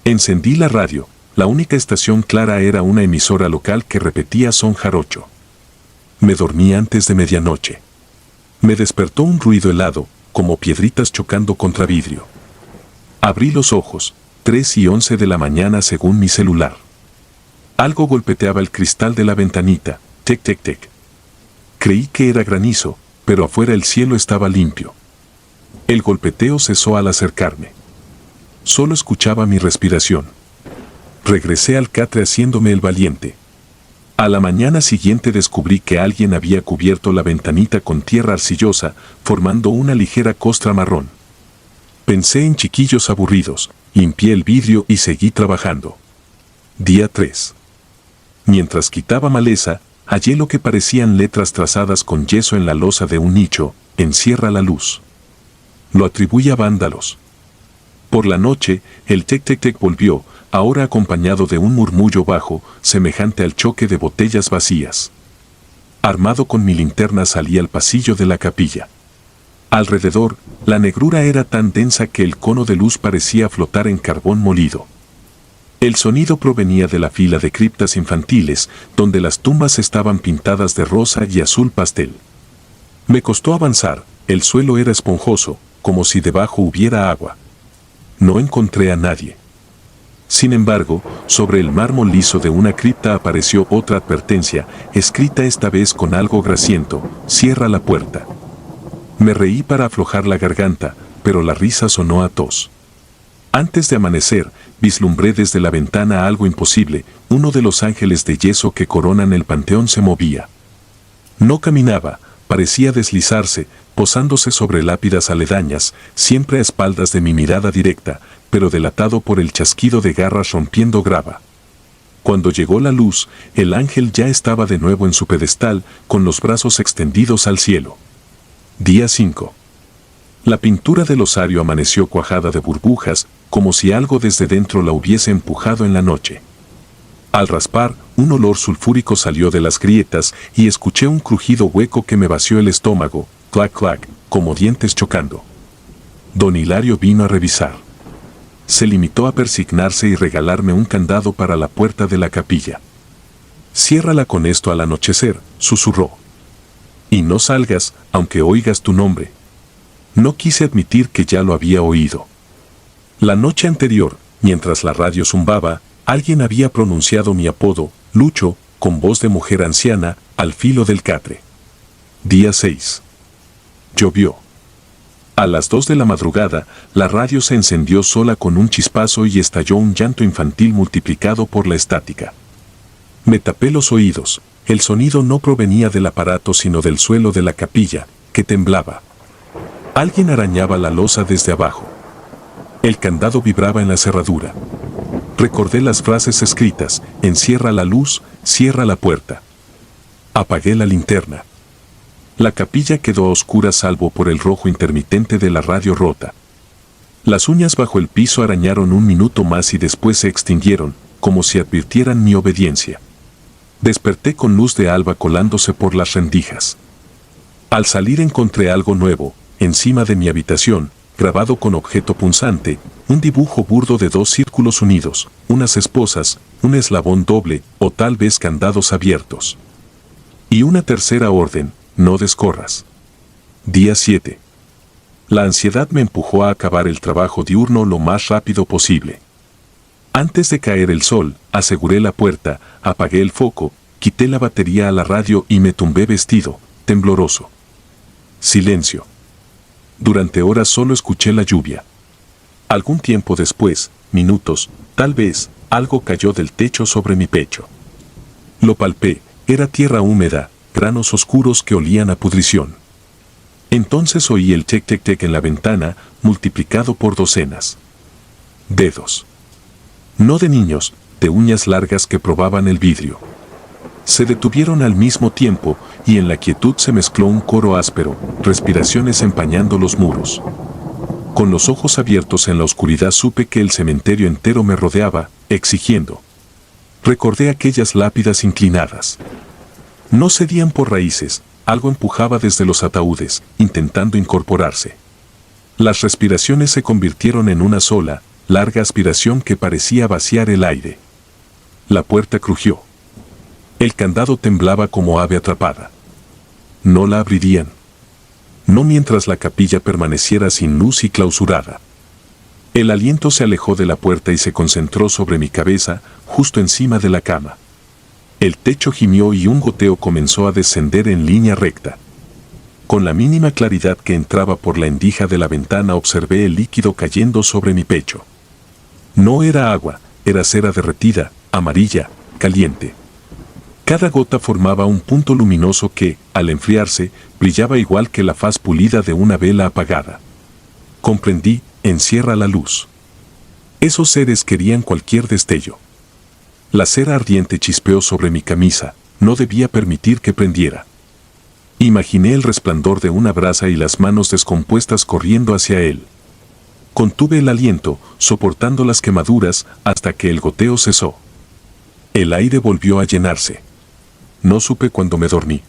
Encendí la radio. La única estación clara era una emisora local que repetía son jarocho. Me dormí antes de medianoche. Me despertó un ruido helado, como piedritas chocando contra vidrio. Abrí los ojos, 3:11 de la mañana según mi celular. Algo golpeteaba el cristal de la ventanita, tec tec tec. Creí que era granizo, pero afuera el cielo estaba limpio. El golpeteo cesó al acercarme. Solo escuchaba mi respiración. Regresé al catre haciéndome el valiente. A la mañana siguiente descubrí que alguien había cubierto la ventanita con tierra arcillosa, formando una ligera costra marrón. Pensé en chiquillos aburridos, limpié el vidrio y seguí trabajando. Día 3. Mientras quitaba maleza, hallé lo que parecían letras trazadas con yeso en la losa de un nicho: encierra la luz. Lo atribuí a vándalos. Por la noche, el tec-tec-tec volvió, ahora acompañado de un murmullo bajo, semejante al choque de botellas vacías. Armado con mi linterna salí al pasillo de la capilla. Alrededor, la negrura era tan densa que el cono de luz parecía flotar en carbón molido. El sonido provenía de la fila de criptas infantiles, donde las tumbas estaban pintadas de rosa y azul pastel. Me costó avanzar, el suelo era esponjoso, como si debajo hubiera agua. No encontré a nadie. Sin embargo, sobre el mármol liso de una cripta apareció otra advertencia, escrita esta vez con algo grasiento: cierra la puerta. Me reí para aflojar la garganta, pero la risa sonó a tos. Antes de amanecer, vislumbré desde la ventana algo imposible: uno de los ángeles de yeso que coronan el panteón se movía. No caminaba, parecía deslizarse, posándose sobre lápidas aledañas, siempre a espaldas de mi mirada directa, pero delatado por el chasquido de garras rompiendo grava. Cuando llegó la luz, el ángel ya estaba de nuevo en su pedestal, con los brazos extendidos al cielo. Día 5. La pintura del osario amaneció cuajada de burbujas, como si algo desde dentro la hubiese empujado en la noche. Al raspar, un olor sulfúrico salió de las grietas y escuché un crujido hueco que me vació el estómago, clac clac, como dientes chocando. Don Hilario vino a revisar. Se limitó a persignarse y regalarme un candado para la puerta de la capilla. Ciérrala con esto al anochecer, susurró. Y no salgas, aunque oigas tu nombre. No quise admitir que ya lo había oído. La noche anterior, mientras la radio zumbaba, alguien había pronunciado mi apodo, Lucho, con voz de mujer anciana, al filo del catre. Día 6. Llovió. A las 2 de la madrugada, la radio se encendió sola con un chispazo y estalló un llanto infantil multiplicado por la estática. Me tapé los oídos. El sonido no provenía del aparato sino del suelo de la capilla, que temblaba. Alguien arañaba la losa desde abajo. El candado vibraba en la cerradura. Recordé las frases escritas: encierra la luz, cierra la puerta. Apagué la linterna. La capilla quedó a oscuras salvo por el rojo intermitente de la radio rota. Las uñas bajo el piso arañaron un minuto más y después se extinguieron, como si advirtieran mi obediencia. Desperté con luz de alba colándose por las rendijas. Al salir encontré algo nuevo, encima de mi habitación, grabado con objeto punzante, un dibujo burdo de 2 círculos unidos, unas esposas, un eslabón doble o tal vez candados abiertos. Y una tercera orden: no descorras. Día 7. La ansiedad me empujó a acabar el trabajo diurno lo más rápido posible. Antes de caer el sol, aseguré la puerta, apagué el foco, quité la batería a la radio y me tumbé vestido, tembloroso. Silencio. Durante horas solo escuché la lluvia. Algún tiempo después, minutos, tal vez, algo cayó del techo sobre mi pecho. Lo palpé, era tierra húmeda, granos oscuros que olían a pudrición. Entonces oí el tec-tec-tec en la ventana, multiplicado por docenas. Dedos. No de niños, de uñas largas que probaban el vidrio. Se detuvieron al mismo tiempo, y en la quietud se mezcló un coro áspero, respiraciones empañando los muros. Con los ojos abiertos en la oscuridad supe que el cementerio entero me rodeaba, exigiendo. Recordé aquellas lápidas inclinadas. No cedían por raíces, algo empujaba desde los ataúdes, intentando incorporarse. Las respiraciones se convirtieron en una sola, larga aspiración que parecía vaciar el aire. La puerta crujió. El candado temblaba como ave atrapada. No la abrirían. No mientras la capilla permaneciera sin luz y clausurada. El aliento se alejó de la puerta y se concentró sobre mi cabeza, justo encima de la cama. El techo gimió y un goteo comenzó a descender en línea recta. Con la mínima claridad que entraba por la endija de la ventana observé el líquido cayendo sobre mi pecho. No era agua, era cera derretida, amarilla, caliente. Cada gota formaba un punto luminoso que, al enfriarse, brillaba igual que la faz pulida de una vela apagada. Comprendí: encierra la luz. Esos seres querían cualquier destello. La cera ardiente chispeó sobre mi camisa, no debía permitir que prendiera. Imaginé el resplandor de una brasa y las manos descompuestas corriendo hacia él. Contuve el aliento, soportando las quemaduras, hasta que el goteo cesó. El aire volvió a llenarse. No supe cuándo me dormí.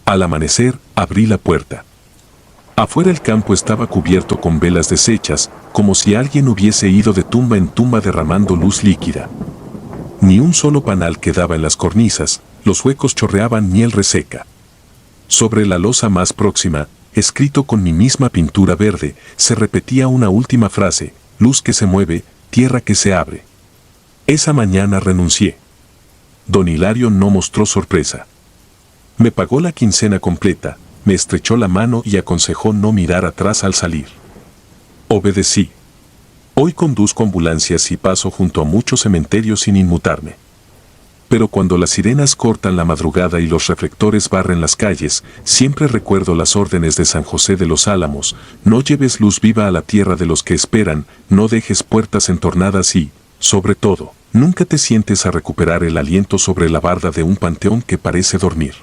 Al amanecer, abrí la puerta. Afuera el campo estaba cubierto con velas deshechas, como si alguien hubiese ido de tumba en tumba derramando luz líquida. Ni un solo panal quedaba en las cornisas, los huecos chorreaban miel reseca. Sobre la losa más próxima, escrito con mi misma pintura verde, se repetía una última frase: luz que se mueve, tierra que se abre. Esa mañana renuncié. Don Hilario no mostró sorpresa. Me pagó la quincena completa, me estrechó la mano y aconsejó no mirar atrás al salir. Obedecí. Hoy conduzco ambulancias y paso junto a muchos cementerios sin inmutarme. Pero cuando las sirenas cortan la madrugada y los reflectores barren las calles, siempre recuerdo las órdenes de San José de los Álamos: no lleves luz viva a la tierra de los que esperan, no dejes puertas entornadas y, sobre todo, nunca te sientes a recuperar el aliento sobre la barda de un panteón que parece dormir.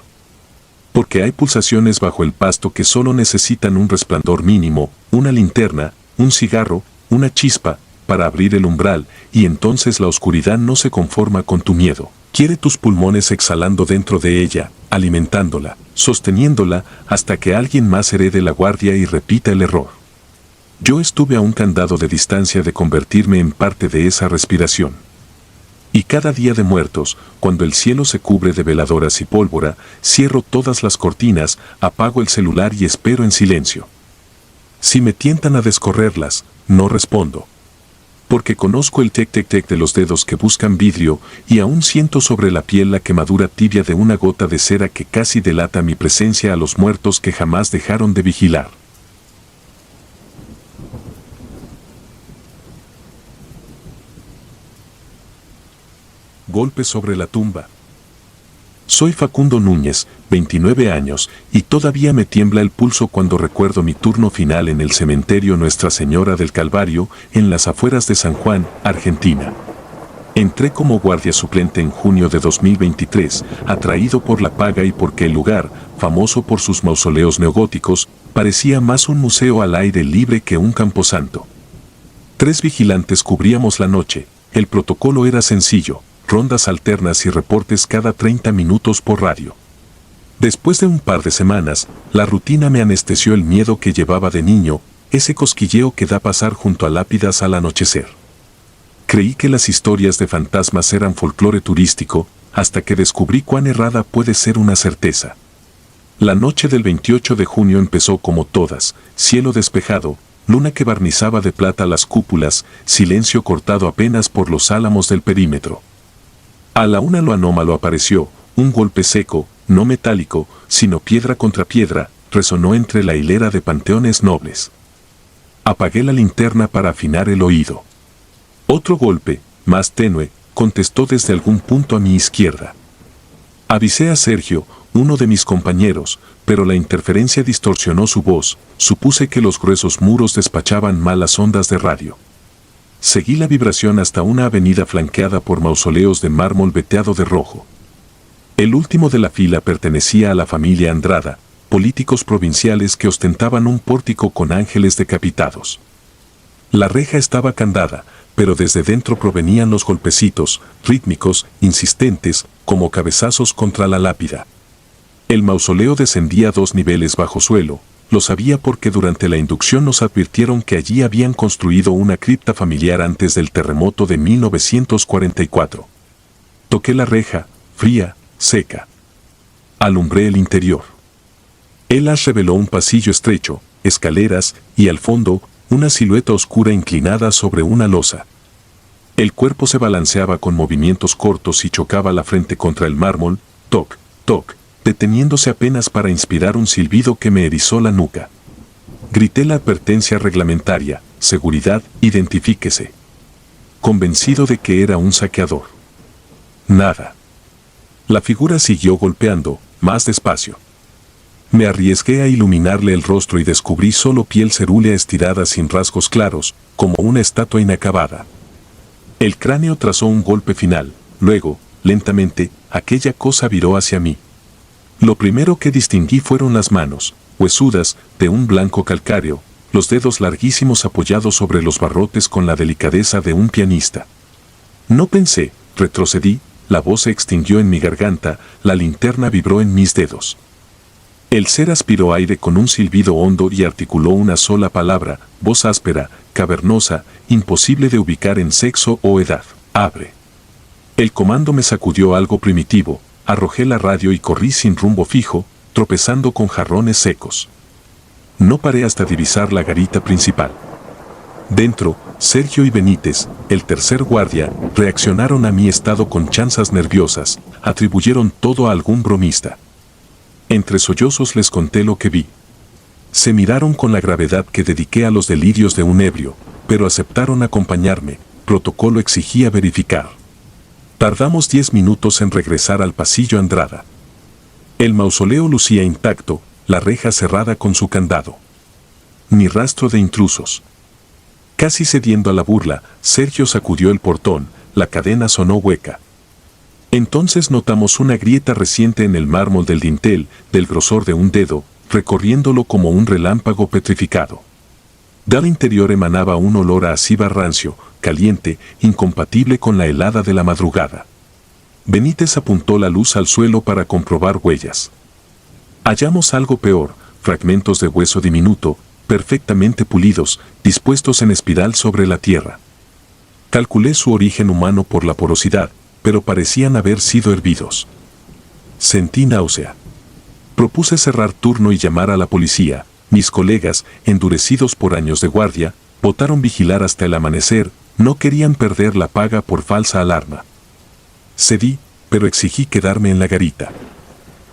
Porque hay pulsaciones bajo el pasto que solo necesitan un resplandor mínimo, una linterna, un cigarro, una chispa, para abrir el umbral, y entonces la oscuridad no se conforma con tu miedo, Quiere tus pulmones exhalando dentro de ella, alimentándola, sosteniéndola, hasta que alguien más herede la guardia y repita el error. Yo estuve a un candado de distancia de convertirme en parte de esa respiración. Y cada día de muertos, cuando el cielo se cubre de veladoras y pólvora, cierro todas las cortinas, apago el celular y espero en silencio. Si me tientan a descorrerlas, no respondo. Porque conozco el tec-tec-tec de los dedos que buscan vidrio y aún siento sobre la piel la quemadura tibia de una gota de cera que casi delata mi presencia a los muertos que jamás dejaron de vigilar. Golpe sobre la tumba. Soy Facundo Núñez, 29 años, y todavía me tiembla el pulso cuando recuerdo mi turno final en el cementerio Nuestra Señora del Calvario, en las afueras de San Juan, Argentina. Entré como guardia suplente en junio de 2023, atraído por la paga y porque el lugar, famoso por sus mausoleos neogóticos, parecía más un museo al aire libre que un camposanto. 3 vigilantes cubríamos la noche, el protocolo era sencillo: rondas alternas y reportes cada 30 minutos por radio. Después de un par de semanas, la rutina me anestesió el miedo que llevaba de niño, ese cosquilleo que da pasar junto a lápidas al anochecer. Creí que las historias de fantasmas eran folclore turístico, hasta que descubrí cuán errada puede ser una certeza. La noche del 28 de junio empezó como todas: cielo despejado, luna que barnizaba de plata las cúpulas, silencio cortado apenas por los álamos del perímetro. A la una lo anómalo apareció: un golpe seco, no metálico, sino piedra contra piedra, resonó entre la hilera de panteones nobles. Apagué la linterna para afinar el oído. Otro golpe, más tenue, contestó desde algún punto a mi izquierda. Avisé a Sergio, uno de mis compañeros, pero la interferencia distorsionó su voz. Supuse que los gruesos muros despachaban malas ondas de radio. Seguí la vibración hasta una avenida flanqueada por mausoleos de mármol veteado de rojo. El último de la fila pertenecía a la familia Andrada, políticos provinciales que ostentaban un pórtico con ángeles decapitados. La reja estaba candada, pero desde dentro provenían los golpecitos, rítmicos, insistentes, como cabezazos contra la lápida. El mausoleo descendía 2 niveles bajo suelo. Lo sabía porque durante la inducción nos advirtieron que allí habían construido una cripta familiar antes del terremoto de 1944. Toqué la reja, fría, seca. Alumbré el interior. Elas reveló un pasillo estrecho, escaleras, y al fondo, una silueta oscura inclinada sobre una losa. El cuerpo se balanceaba con movimientos cortos y chocaba la frente contra el mármol, toc, toc, deteniéndose apenas para inspirar un silbido que me erizó la nuca. Grité la advertencia reglamentaria: seguridad, identifíquese. Convencido de que era un saqueador. Nada. La figura siguió golpeando, más despacio. Me arriesgué a iluminarle el rostro y descubrí solo piel cerúlea estirada sin rasgos claros, como una estatua inacabada. El cráneo trazó un golpe final, luego, lentamente, aquella cosa viró hacia mí. Lo primero que distinguí fueron las manos, huesudas, de un blanco calcáreo, los dedos larguísimos apoyados sobre los barrotes con la delicadeza de un pianista. No pensé, retrocedí, la voz se extinguió en mi garganta, la linterna vibró en mis dedos. El ser aspiró aire con un silbido hondo y articuló una sola palabra, voz áspera, cavernosa, imposible de ubicar en sexo o edad: abre. El comando me sacudió algo primitivo. Arrojé la radio y corrí sin rumbo fijo, tropezando con jarrones secos. No paré hasta divisar la garita principal. Dentro, Sergio y Benítez, el tercer guardia, reaccionaron a mi estado con chanzas nerviosas, atribuyeron todo a algún bromista. Entre sollozos les conté lo que vi. Se miraron con la gravedad que dediqué a los delirios de un ebrio, pero aceptaron acompañarme. Protocolo exigía verificar. Tardamos 10 minutos en regresar al pasillo Andrada. El mausoleo lucía intacto, la reja cerrada con su candado. Ni rastro de intrusos. Casi cediendo a la burla, Sergio sacudió el portón, la cadena sonó hueca. Entonces notamos una grieta reciente en el mármol del dintel, del grosor de un dedo, recorriéndolo como un relámpago petrificado. Del interior emanaba un olor a acíbar rancio, caliente, incompatible con la helada de la madrugada. Benítez apuntó la luz al suelo para comprobar huellas. Hallamos algo peor, fragmentos de hueso diminuto, perfectamente pulidos, dispuestos en espiral sobre la tierra. Calculé su origen humano por la porosidad, pero parecían haber sido hervidos. Sentí náusea. Propuse cerrar turno y llamar a la policía. Mis colegas, endurecidos por años de guardia, votaron vigilar hasta el amanecer, no querían perder la paga por falsa alarma. Cedí, pero exigí quedarme en la garita.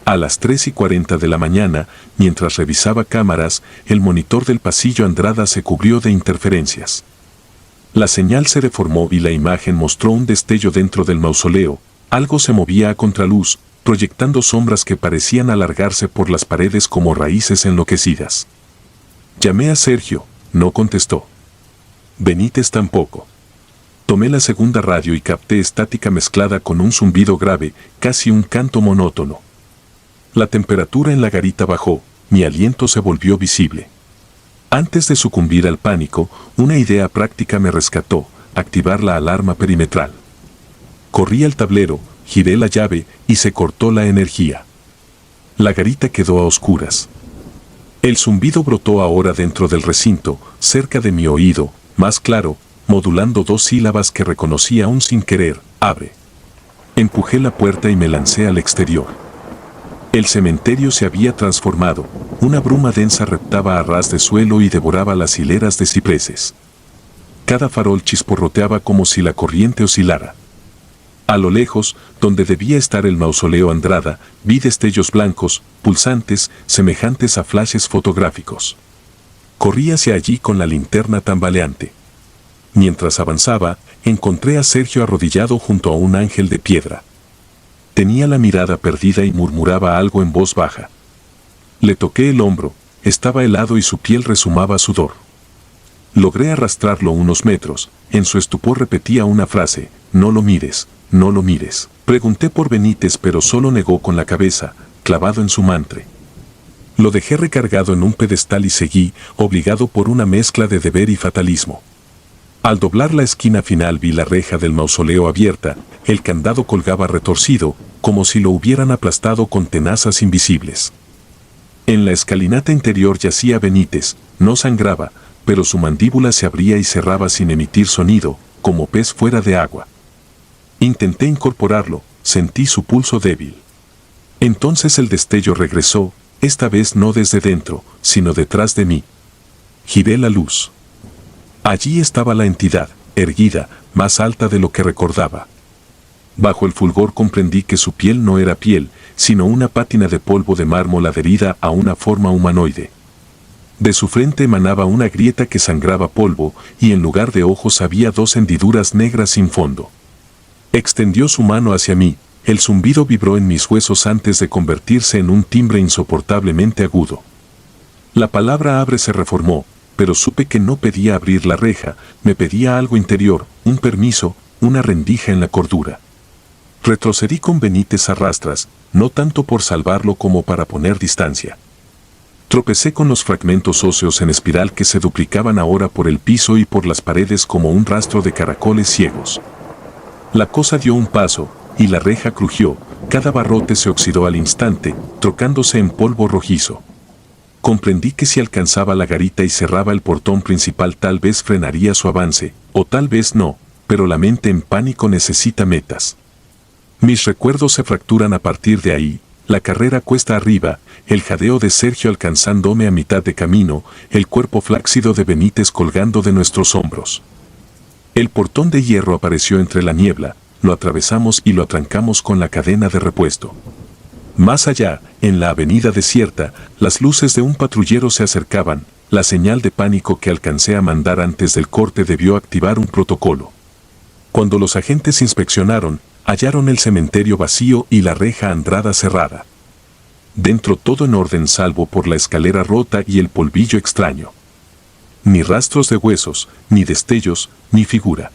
A las 3:40 de la mañana, mientras revisaba cámaras, el monitor del pasillo Andrada se cubrió de interferencias. La señal se deformó y la imagen mostró un destello dentro del mausoleo. Algo se movía a contraluz, proyectando sombras que parecían alargarse por las paredes como raíces enloquecidas. Llamé a Sergio, no contestó. Benítez tampoco. Tomé la segunda radio y capté estática mezclada con un zumbido grave, casi un canto monótono. La temperatura en la garita bajó, mi aliento se volvió visible. Antes de sucumbir al pánico, una idea práctica me rescató: activar la alarma perimetral. Corrí al tablero, giré la llave y se cortó la energía. La garita quedó a oscuras. El zumbido brotó ahora dentro del recinto, cerca de mi oído, más claro, modulando 2 sílabas que reconocí aún sin querer: abre. Empujé la puerta y me lancé al exterior. El cementerio se había transformado, una bruma densa reptaba a ras de suelo y devoraba las hileras de cipreses. Cada farol chisporroteaba como si la corriente oscilara. A lo lejos, donde debía estar el mausoleo Andrada, vi destellos blancos, pulsantes, semejantes a flashes fotográficos. Corrí hacia allí con la linterna tambaleante. Mientras avanzaba, encontré a Sergio arrodillado junto a un ángel de piedra. Tenía la mirada perdida y murmuraba algo en voz baja. Le toqué el hombro, estaba helado y su piel rezumaba sudor. Logré arrastrarlo unos metros, en su estupor repetía una frase: no lo mires, no lo mires. Pregunté por Benítez, pero solo negó con la cabeza, clavado en su mantre. Lo dejé recargado en un pedestal y seguí, obligado por una mezcla de deber y fatalismo. Al doblar la esquina final vi la reja del mausoleo abierta, el candado colgaba retorcido, como si lo hubieran aplastado con tenazas invisibles. En la escalinata interior yacía Benítez, no sangraba, pero su mandíbula se abría y cerraba sin emitir sonido, como pez fuera de agua. Intenté incorporarlo, sentí su pulso débil. Entonces el destello regresó, esta vez no desde dentro, sino detrás de mí. Giré la luz. Allí estaba la entidad, erguida, más alta de lo que recordaba. Bajo el fulgor comprendí que su piel no era piel, sino una pátina de polvo de mármol adherida a una forma humanoide. De su frente emanaba una grieta que sangraba polvo, y en lugar de ojos había 2 hendiduras negras sin fondo. Extendió su mano hacia mí, el zumbido vibró en mis huesos antes de convertirse en un timbre insoportablemente agudo. La palabra abre se reformó, pero supe que no pedía abrir la reja, me pedía algo interior, un permiso, una rendija en la cordura. Retrocedí con Benítez a rastras, no tanto por salvarlo como para poner distancia. Tropecé con los fragmentos óseos en espiral que se duplicaban ahora por el piso y por las paredes como un rastro de caracoles ciegos. La cosa dio un paso, y la reja crujió, cada barrote se oxidó al instante, trocándose en polvo rojizo. Comprendí que si alcanzaba la garita y cerraba el portón principal tal vez frenaría su avance, o tal vez no, pero la mente en pánico necesita metas. Mis recuerdos se fracturan a partir de ahí, la carrera cuesta arriba, el jadeo de Sergio alcanzándome a mitad de camino, el cuerpo flácido de Benítez colgando de nuestros hombros. El portón de hierro apareció entre la niebla, lo atravesamos y lo atrancamos con la cadena de repuesto. Más allá, en la avenida desierta, las luces de un patrullero se acercaban, la señal de pánico que alcancé a mandar antes del corte debió activar un protocolo. Cuando los agentes inspeccionaron, hallaron el cementerio vacío y la reja Andrada cerrada. Dentro todo en orden salvo por la escalera rota y el polvillo extraño. Ni rastros de huesos, ni destellos, ni figura.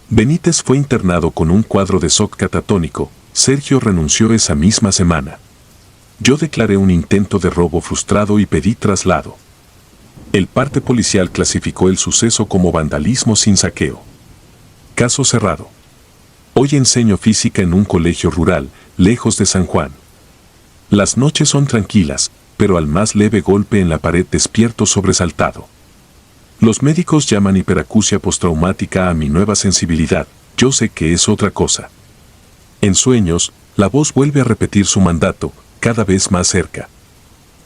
Benítez fue internado con un cuadro de shock catatónico. Sergio renunció esa misma semana. Yo declaré un intento de robo frustrado y pedí traslado. El parte policial clasificó el suceso como vandalismo sin saqueo. Caso cerrado. Hoy enseño física en un colegio rural, lejos de San Juan. Las noches son tranquilas, pero al más leve golpe en la pared despierto sobresaltado. Los médicos llaman hiperacusia postraumática a mi nueva sensibilidad, yo sé que es otra cosa. En sueños, la voz vuelve a repetir su mandato, cada vez más cerca.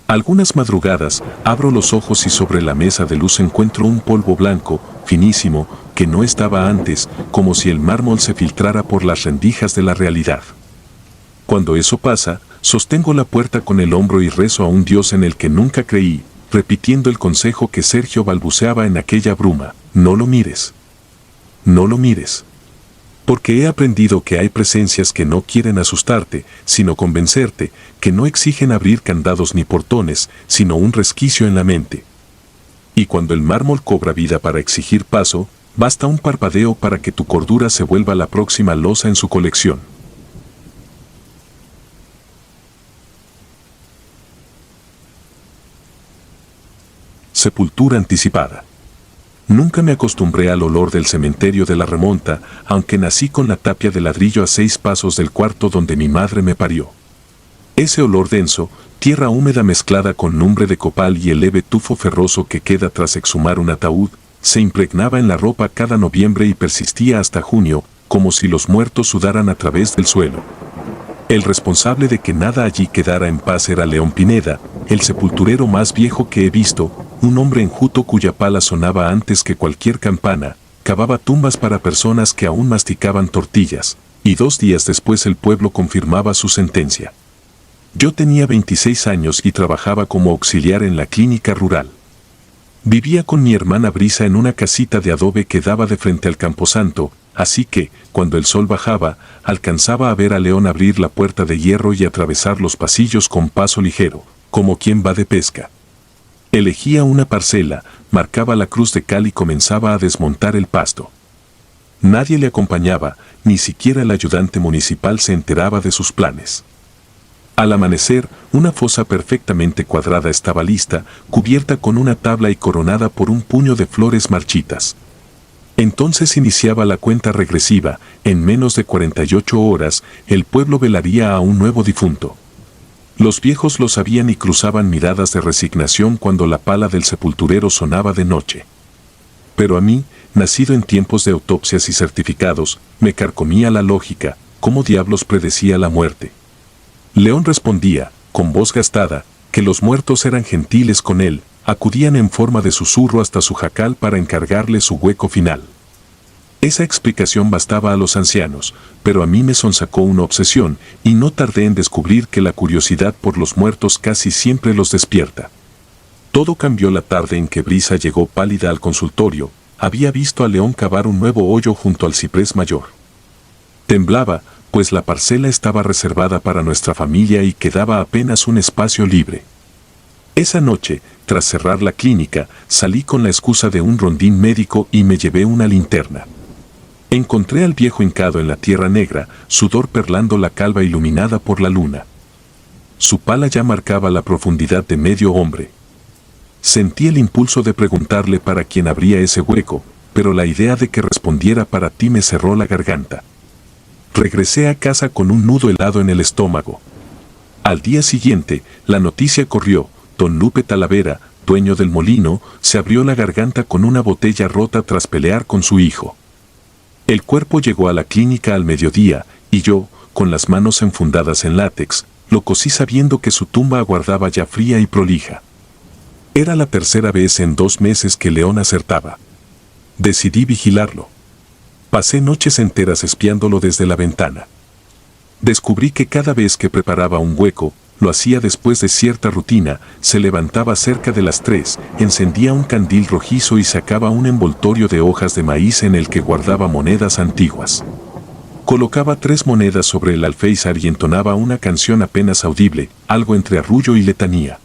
Algunas madrugadas, abro los ojos y sobre la mesa de luz encuentro un polvo blanco, finísimo, que no estaba antes, como si el mármol se filtrara por las rendijas de la realidad. Cuando eso pasa, sostengo la puerta con el hombro y rezo a un Dios en el que nunca creí, repitiendo el consejo que Sergio balbuceaba en aquella bruma: no lo mires. No lo mires. Porque he aprendido que hay presencias que no quieren asustarte, sino convencerte, que no exigen abrir candados ni portones, sino un resquicio en la mente. Y cuando el mármol cobra vida para exigir paso, basta un parpadeo para que tu cordura se vuelva la próxima losa en su colección. Sepultura anticipada. Nunca me acostumbré al olor del cementerio de la Remonta, aunque nací con la tapia de ladrillo a 6 pasos del cuarto donde mi madre me parió. Ese olor denso, tierra húmeda mezclada con lumbre de copal y el leve tufo ferroso que queda tras exhumar un ataúd, se impregnaba en la ropa cada noviembre y persistía hasta junio, como si los muertos sudaran a través del suelo. El responsable de que nada allí quedara en paz era León Pineda, el sepulturero más viejo que he visto, un hombre enjuto cuya pala sonaba antes que cualquier campana, cavaba tumbas para personas que aún masticaban tortillas, y 2 días después el pueblo confirmaba su sentencia. Yo tenía 26 años y trabajaba como auxiliar en la clínica rural. Vivía con mi hermana Brisa en una casita de adobe que daba de frente al camposanto, así que, cuando el sol bajaba, alcanzaba a ver a León abrir la puerta de hierro y atravesar los pasillos con paso ligero, como quien va de pesca. Elegía una parcela, marcaba la cruz de cal y comenzaba a desmontar el pasto. Nadie le acompañaba, ni siquiera el ayudante municipal se enteraba de sus planes. Al amanecer, una fosa perfectamente cuadrada estaba lista, cubierta con una tabla y coronada por un puño de flores marchitas. Entonces iniciaba la cuenta regresiva, en menos de 48 horas, el pueblo velaría a un nuevo difunto. Los viejos lo sabían y cruzaban miradas de resignación cuando la pala del sepulturero sonaba de noche. Pero a mí, nacido en tiempos de autopsias y certificados, me carcomía la lógica, ¿cómo diablos predecía la muerte? León respondía, con voz gastada, que los muertos eran gentiles con él, acudían en forma de susurro hasta su jacal para encargarle su hueco final. Esa explicación bastaba a los ancianos, pero a mí me sonsacó una obsesión, y no tardé en descubrir que la curiosidad por los muertos casi siempre los despierta. Todo cambió la tarde en que Brisa llegó pálida al consultorio, había visto a León cavar un nuevo hoyo junto al ciprés mayor. Temblaba, pues la parcela estaba reservada para nuestra familia y quedaba apenas un espacio libre. Esa noche, tras cerrar la clínica, salí con la excusa de un rondín médico y me llevé una linterna. Encontré al viejo hincado en la tierra negra, sudor perlando la calva iluminada por la luna. Su pala ya marcaba la profundidad de medio hombre. Sentí el impulso de preguntarle para quién abría ese hueco, pero la idea de que respondiera para ti me cerró la garganta. Regresé a casa con un nudo helado en el estómago. Al día siguiente, la noticia corrió: don Lupe Talavera, dueño del molino, se abrió la garganta con una botella rota tras pelear con su hijo. El cuerpo llegó a la clínica al mediodía, y yo, con las manos enfundadas en látex, lo cosí sabiendo que su tumba aguardaba ya fría y prolija. Era la tercera vez en 2 meses que León acertaba. Decidí vigilarlo. Pasé noches enteras espiándolo desde la ventana. Descubrí que cada vez que preparaba un hueco, lo hacía después de cierta rutina, se levantaba cerca de las 3, encendía un candil rojizo y sacaba un envoltorio de hojas de maíz en el que guardaba monedas antiguas. Colocaba 3 monedas sobre el alféizar y entonaba una canción apenas audible, algo entre arrullo y letanía.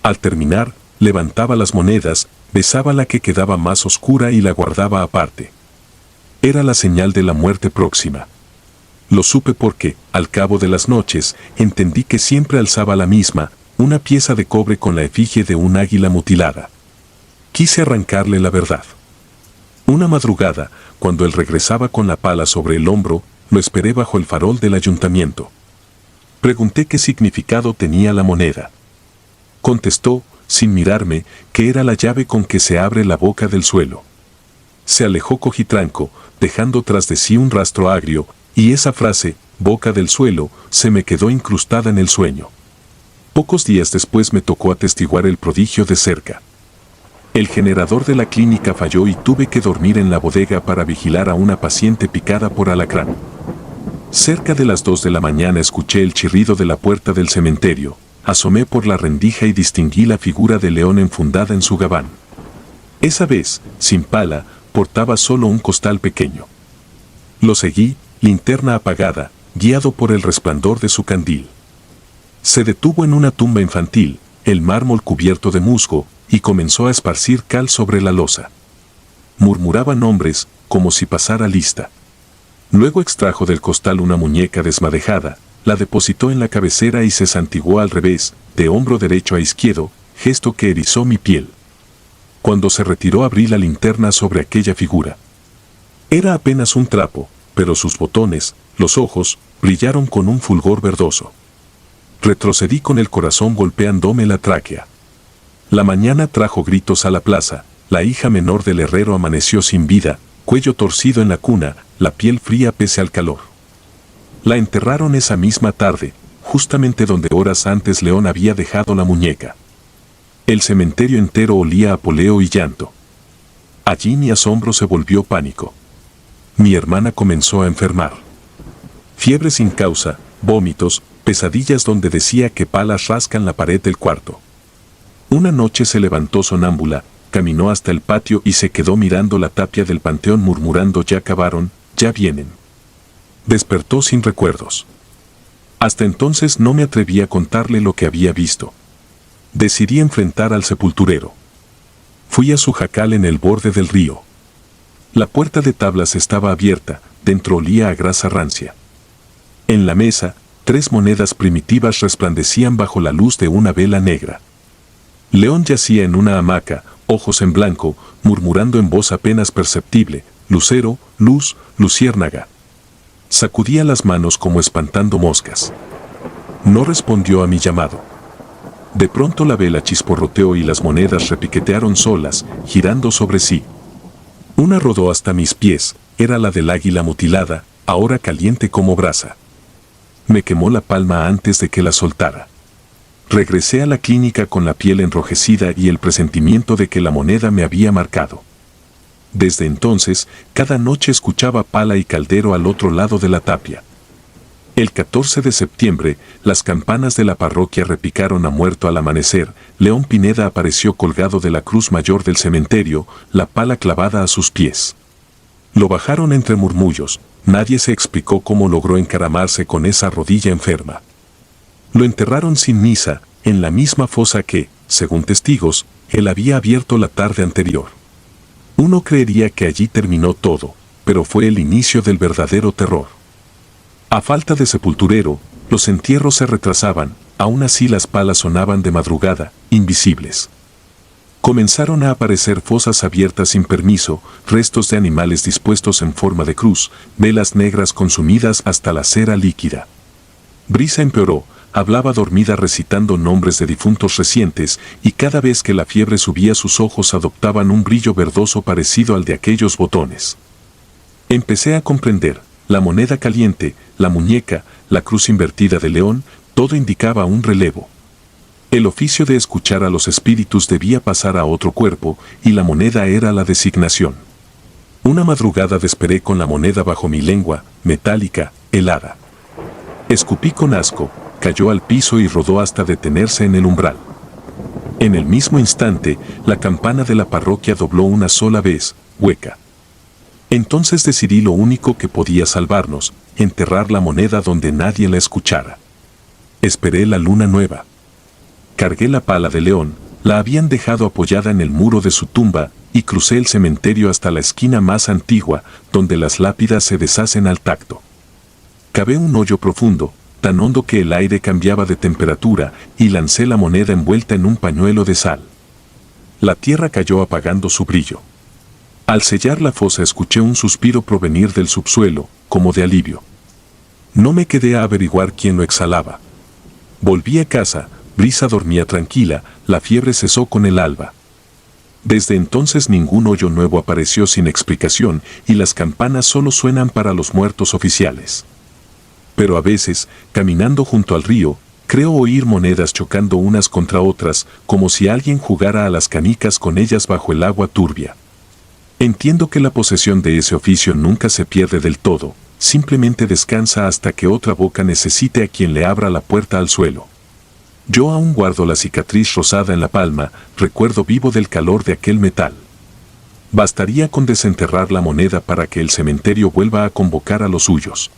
Al terminar, levantaba las monedas, besaba la que quedaba más oscura y la guardaba aparte. Era la señal de la muerte próxima. Lo supe porque, al cabo de las noches, entendí que siempre alzaba la misma, una pieza de cobre con la efigie de un águila mutilada. Quise arrancarle la verdad. Una madrugada, cuando él regresaba con la pala sobre el hombro, lo esperé bajo el farol del ayuntamiento. Pregunté qué significado tenía la moneda. Contestó, sin mirarme, que era la llave con que se abre la boca del suelo. Se alejó cojitranco, dejando tras de sí un rastro agrio, y esa frase, boca del suelo, se me quedó incrustada en el sueño. Pocos días después me tocó atestiguar el prodigio de cerca. El generador de la clínica falló y tuve que dormir en la bodega para vigilar a una paciente picada por alacrán. Cerca de las 2 de la mañana escuché el chirrido de la puerta del cementerio, asomé por la rendija y distinguí la figura de León enfundada en su gabán. Esa vez, sin pala, portaba solo un costal pequeño. Lo seguí, linterna apagada, guiado por el resplandor de su candil. Se detuvo en una tumba infantil, el mármol cubierto de musgo, y comenzó a esparcir cal sobre la losa. Murmuraba nombres, como si pasara lista. Luego extrajo del costal una muñeca desmadejada, la depositó en la cabecera y se santiguó al revés, de hombro derecho a izquierdo, gesto que erizó mi piel. Cuando se retiró abrí la linterna sobre aquella figura. Era apenas un trapo, pero sus botones, los ojos, brillaron con un fulgor verdoso. Retrocedí con el corazón golpeándome la tráquea. La mañana trajo gritos a la plaza, la hija menor del herrero amaneció sin vida, cuello torcido en la cuna, la piel fría pese al calor. La enterraron esa misma tarde, justamente donde horas antes León había dejado la muñeca. El cementerio entero olía a poleo y llanto. Allí mi asombro se volvió pánico. Mi hermana comenzó a enfermar. Fiebre sin causa, vómitos, pesadillas donde decía que palas rascan la pared del cuarto. Una noche se levantó sonámbula, caminó hasta el patio y se quedó mirando la tapia del panteón murmurando: ya acabaron, ya vienen. Despertó sin recuerdos. Hasta entonces no me atreví a contarle lo que había visto. Decidí enfrentar al sepulturero. Fui a su jacal en el borde del río. La puerta de tablas estaba abierta, dentro olía a grasa rancia. En la mesa, 3 monedas primitivas resplandecían bajo la luz de una vela negra. León yacía en una hamaca, ojos en blanco, murmurando en voz apenas perceptible: lucero, luz, luciérnaga. Sacudía las manos como espantando moscas. No respondió a mi llamado. De pronto la vela chisporroteó y las monedas repiquetearon solas, girando sobre sí. Una rodó hasta mis pies, era la del águila mutilada, ahora caliente como brasa. Me quemó la palma antes de que la soltara. Regresé a la clínica con la piel enrojecida y el presentimiento de que la moneda me había marcado. Desde entonces, cada noche escuchaba pala y caldero al otro lado de la tapia. El 14 de septiembre, las campanas de la parroquia repicaron a muerto al amanecer. León Pineda apareció colgado de la cruz mayor del cementerio, la pala clavada a sus pies. Lo bajaron entre murmullos, nadie se explicó cómo logró encaramarse con esa rodilla enferma. Lo enterraron sin misa, en la misma fosa que, según testigos, él había abierto la tarde anterior. Uno creería que allí terminó todo, pero fue el inicio del verdadero terror. A falta de sepulturero, los entierros se retrasaban, aún así las palas sonaban de madrugada, invisibles. Comenzaron a aparecer fosas abiertas sin permiso, restos de animales dispuestos en forma de cruz, velas negras consumidas hasta la cera líquida. Brisa empeoró, hablaba dormida recitando nombres de difuntos recientes, y cada vez que la fiebre subía sus ojos adoptaban un brillo verdoso parecido al de aquellos botones. Empecé a comprender: la moneda caliente, la muñeca, la cruz invertida de León, todo indicaba un relevo. El oficio de escuchar a los espíritus debía pasar a otro cuerpo, y la moneda era la designación. Una madrugada desperté con la moneda bajo mi lengua, metálica, helada. Escupí con asco, cayó al piso y rodó hasta detenerse en el umbral. En el mismo instante, la campana de la parroquia dobló una sola vez, hueca. Entonces decidí lo único que podía salvarnos: enterrar la moneda donde nadie la escuchara. Esperé la luna nueva. Cargué la pala de León, la habían dejado apoyada en el muro de su tumba, y crucé el cementerio hasta la esquina más antigua, donde las lápidas se deshacen al tacto. Cavé un hoyo profundo, tan hondo que el aire cambiaba de temperatura, y lancé la moneda envuelta en un pañuelo de sal. La tierra cayó apagando su brillo. Al sellar la fosa escuché un suspiro provenir del subsuelo, como de alivio. No me quedé a averiguar quién lo exhalaba. Volví a casa, Brisa dormía tranquila, la fiebre cesó con el alba. Desde entonces ningún hoyo nuevo apareció sin explicación y las campanas solo suenan para los muertos oficiales. Pero a veces, caminando junto al río, creo oír monedas chocando unas contra otras, como si alguien jugara a las canicas con ellas bajo el agua turbia. Entiendo que la posesión de ese oficio nunca se pierde del todo, simplemente descansa hasta que otra boca necesite a quien le abra la puerta al suelo. Yo aún guardo la cicatriz rosada en la palma, recuerdo vivo del calor de aquel metal. Bastaría con desenterrar la moneda para que el cementerio vuelva a convocar a los suyos.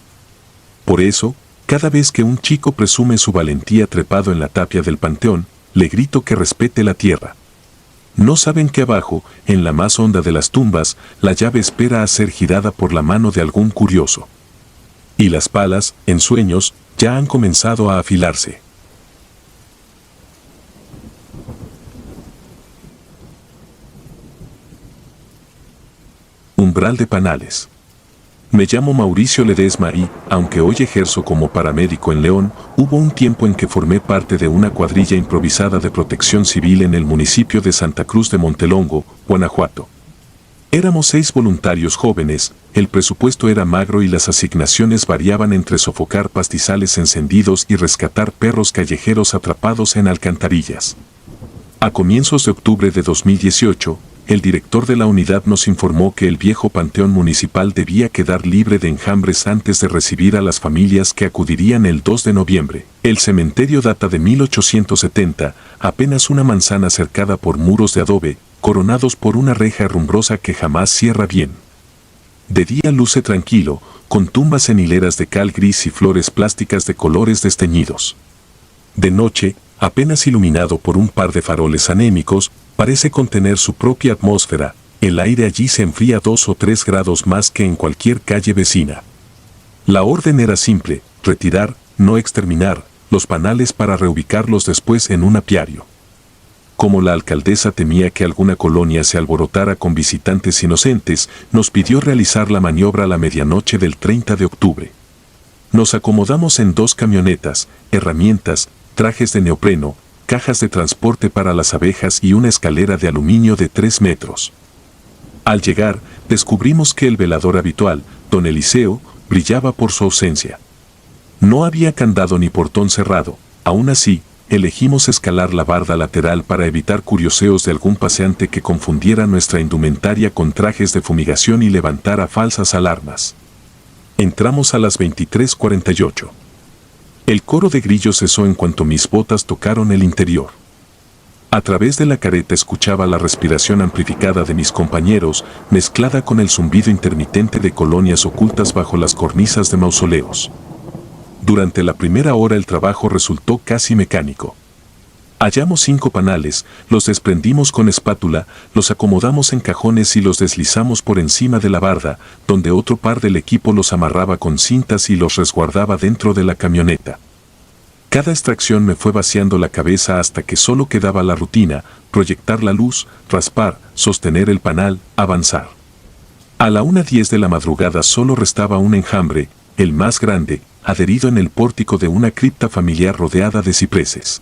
Por eso, cada vez que un chico presume su valentía trepado en la tapia del panteón, le grito que respete la tierra. No saben que abajo, en la más honda de las tumbas, la llave espera a ser girada por la mano de algún curioso. Y las palas, en sueños, ya han comenzado a afilarse. Umbral de Panales. Me llamo Mauricio Ledesma y, aunque hoy ejerzo como paramédico en León, hubo un tiempo en que formé parte de una cuadrilla improvisada de protección civil en el municipio de Santa Cruz de Montelongo, Guanajuato. Éramos 6 voluntarios jóvenes, el presupuesto era magro y las asignaciones variaban entre sofocar pastizales encendidos y rescatar perros callejeros atrapados en alcantarillas. A comienzos de octubre de 2018, el director de la unidad nos informó que el viejo panteón municipal debía quedar libre de enjambres antes de recibir a las familias que acudirían el 2 de noviembre. El cementerio data de 1870, apenas una manzana cercada por muros de adobe, coronados por una reja herrumbrosa que jamás cierra bien. De día luce tranquilo, con tumbas en hileras de cal gris y flores plásticas de colores desteñidos. De noche, apenas iluminado por un par de faroles anémicos, parece contener su propia atmósfera, el aire allí se enfría 2 o 3 grados más que en cualquier calle vecina. La orden era simple, retirar, no exterminar, los panales para reubicarlos después en un apiario. Como la alcaldesa temía que alguna colonia se alborotara con visitantes inocentes, nos pidió realizar la maniobra a la medianoche del 30 de octubre. Nos acomodamos en 2 camionetas, herramientas, trajes de neopreno, cajas de transporte para las abejas y una escalera de aluminio de 3 metros. Al llegar, descubrimos que el velador habitual, don Eliseo, brillaba por su ausencia. No había candado ni portón cerrado, aún así, elegimos escalar la barda lateral para evitar curioseos de algún paseante que confundiera nuestra indumentaria con trajes de fumigación y levantara falsas alarmas. Entramos a las 23:48. El coro de grillos cesó en cuanto mis botas tocaron el interior. A través de la careta escuchaba la respiración amplificada de mis compañeros, mezclada con el zumbido intermitente de colonias ocultas bajo las cornisas de mausoleos. Durante la primera hora el trabajo resultó casi mecánico. Hallamos 5 panales, los desprendimos con espátula, los acomodamos en cajones y los deslizamos por encima de la barda, donde otro par del equipo los amarraba con cintas y los resguardaba dentro de la camioneta. Cada extracción me fue vaciando la cabeza hasta que solo quedaba la rutina, proyectar la luz, raspar, sostener el panal, avanzar. A la 1:10 de la madrugada solo restaba un enjambre, el más grande, adherido en el pórtico de una cripta familiar rodeada de cipreses.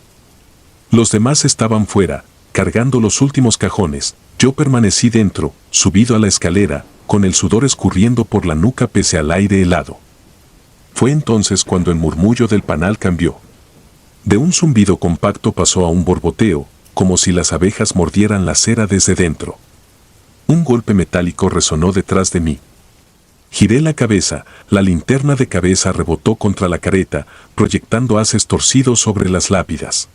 Los demás estaban fuera, cargando los últimos cajones. Yo permanecí dentro, subido a la escalera, con el sudor escurriendo por la nuca pese al aire helado. Fue entonces cuando el murmullo del panal cambió. De un zumbido compacto pasó a un borboteo, como si las abejas mordieran la cera desde dentro. Un golpe metálico resonó detrás de mí. Giré la cabeza, la linterna de cabeza rebotó contra la careta, proyectando haces torcidos sobre las lápidas.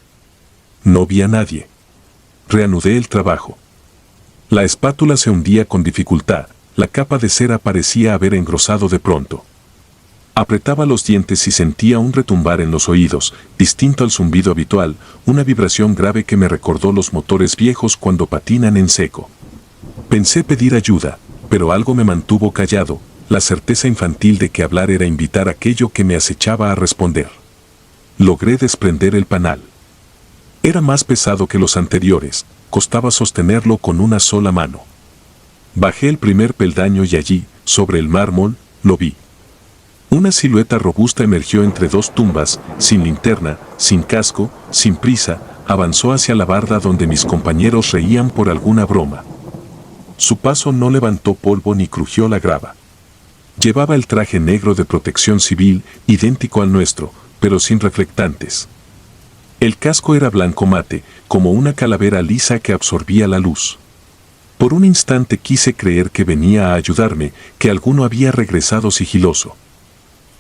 No vi a nadie. Reanudé el trabajo. La espátula se hundía con dificultad, la capa de cera parecía haber engrosado de pronto. Apretaba los dientes y sentía un retumbar en los oídos, distinto al zumbido habitual, una vibración grave que me recordó los motores viejos cuando patinan en seco. Pensé pedir ayuda, pero algo me mantuvo callado, la certeza infantil de que hablar era invitar aquello que me acechaba a responder. Logré desprender el panal. Era más pesado que los anteriores, costaba sostenerlo con una sola mano. Bajé el primer peldaño y allí, sobre el mármol, lo vi. Una silueta robusta emergió entre dos tumbas, sin linterna, sin casco, sin prisa, avanzó hacia la barda donde mis compañeros reían por alguna broma. Su paso no levantó polvo ni crujió la grava. Llevaba el traje negro de protección civil, idéntico al nuestro, pero sin reflectantes. El casco era blanco mate, como una calavera lisa que absorbía la luz. Por un instante quise creer que venía a ayudarme, que alguno había regresado sigiloso.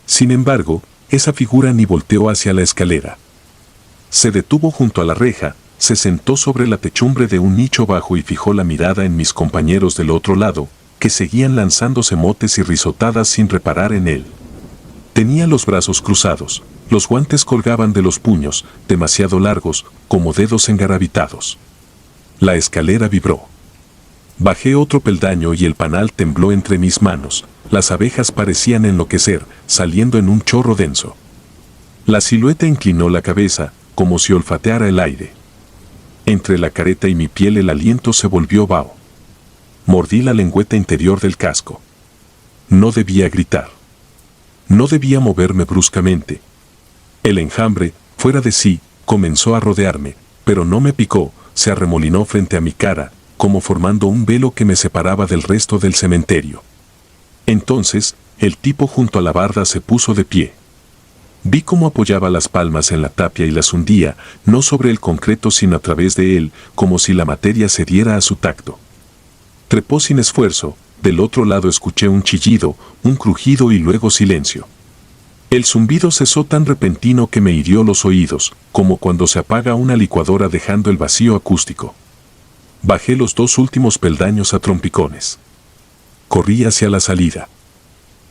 Sin embargo, esa figura ni volteó hacia la escalera. Se detuvo junto a la reja, se sentó sobre la techumbre de un nicho bajo y fijó la mirada en mis compañeros del otro lado, que seguían lanzándose motes y risotadas sin reparar en él. Tenía los brazos cruzados, los guantes colgaban de los puños, demasiado largos, como dedos engarabitados. La escalera vibró. Bajé otro peldaño y el panal tembló entre mis manos. Las abejas parecían enloquecer, saliendo en un chorro denso. La silueta inclinó la cabeza, como si olfateara el aire. Entre la careta y mi piel el aliento se volvió vaho. Mordí la lengüeta interior del casco. No debía gritar. No debía moverme bruscamente. El enjambre, fuera de sí, comenzó a rodearme, pero no me picó, se arremolinó frente a mi cara, como formando un velo que me separaba del resto del cementerio. Entonces, el tipo junto a la barda se puso de pie. Vi cómo apoyaba las palmas en la tapia y las hundía, no sobre el concreto sino a través de él, como si la materia cediera a su tacto. Trepó sin esfuerzo, del otro lado escuché un chillido, un crujido y luego silencio. El zumbido cesó tan repentino que me hirió los oídos, como cuando se apaga una licuadora dejando el vacío acústico. Bajé los dos últimos peldaños a trompicones. Corrí hacia la salida.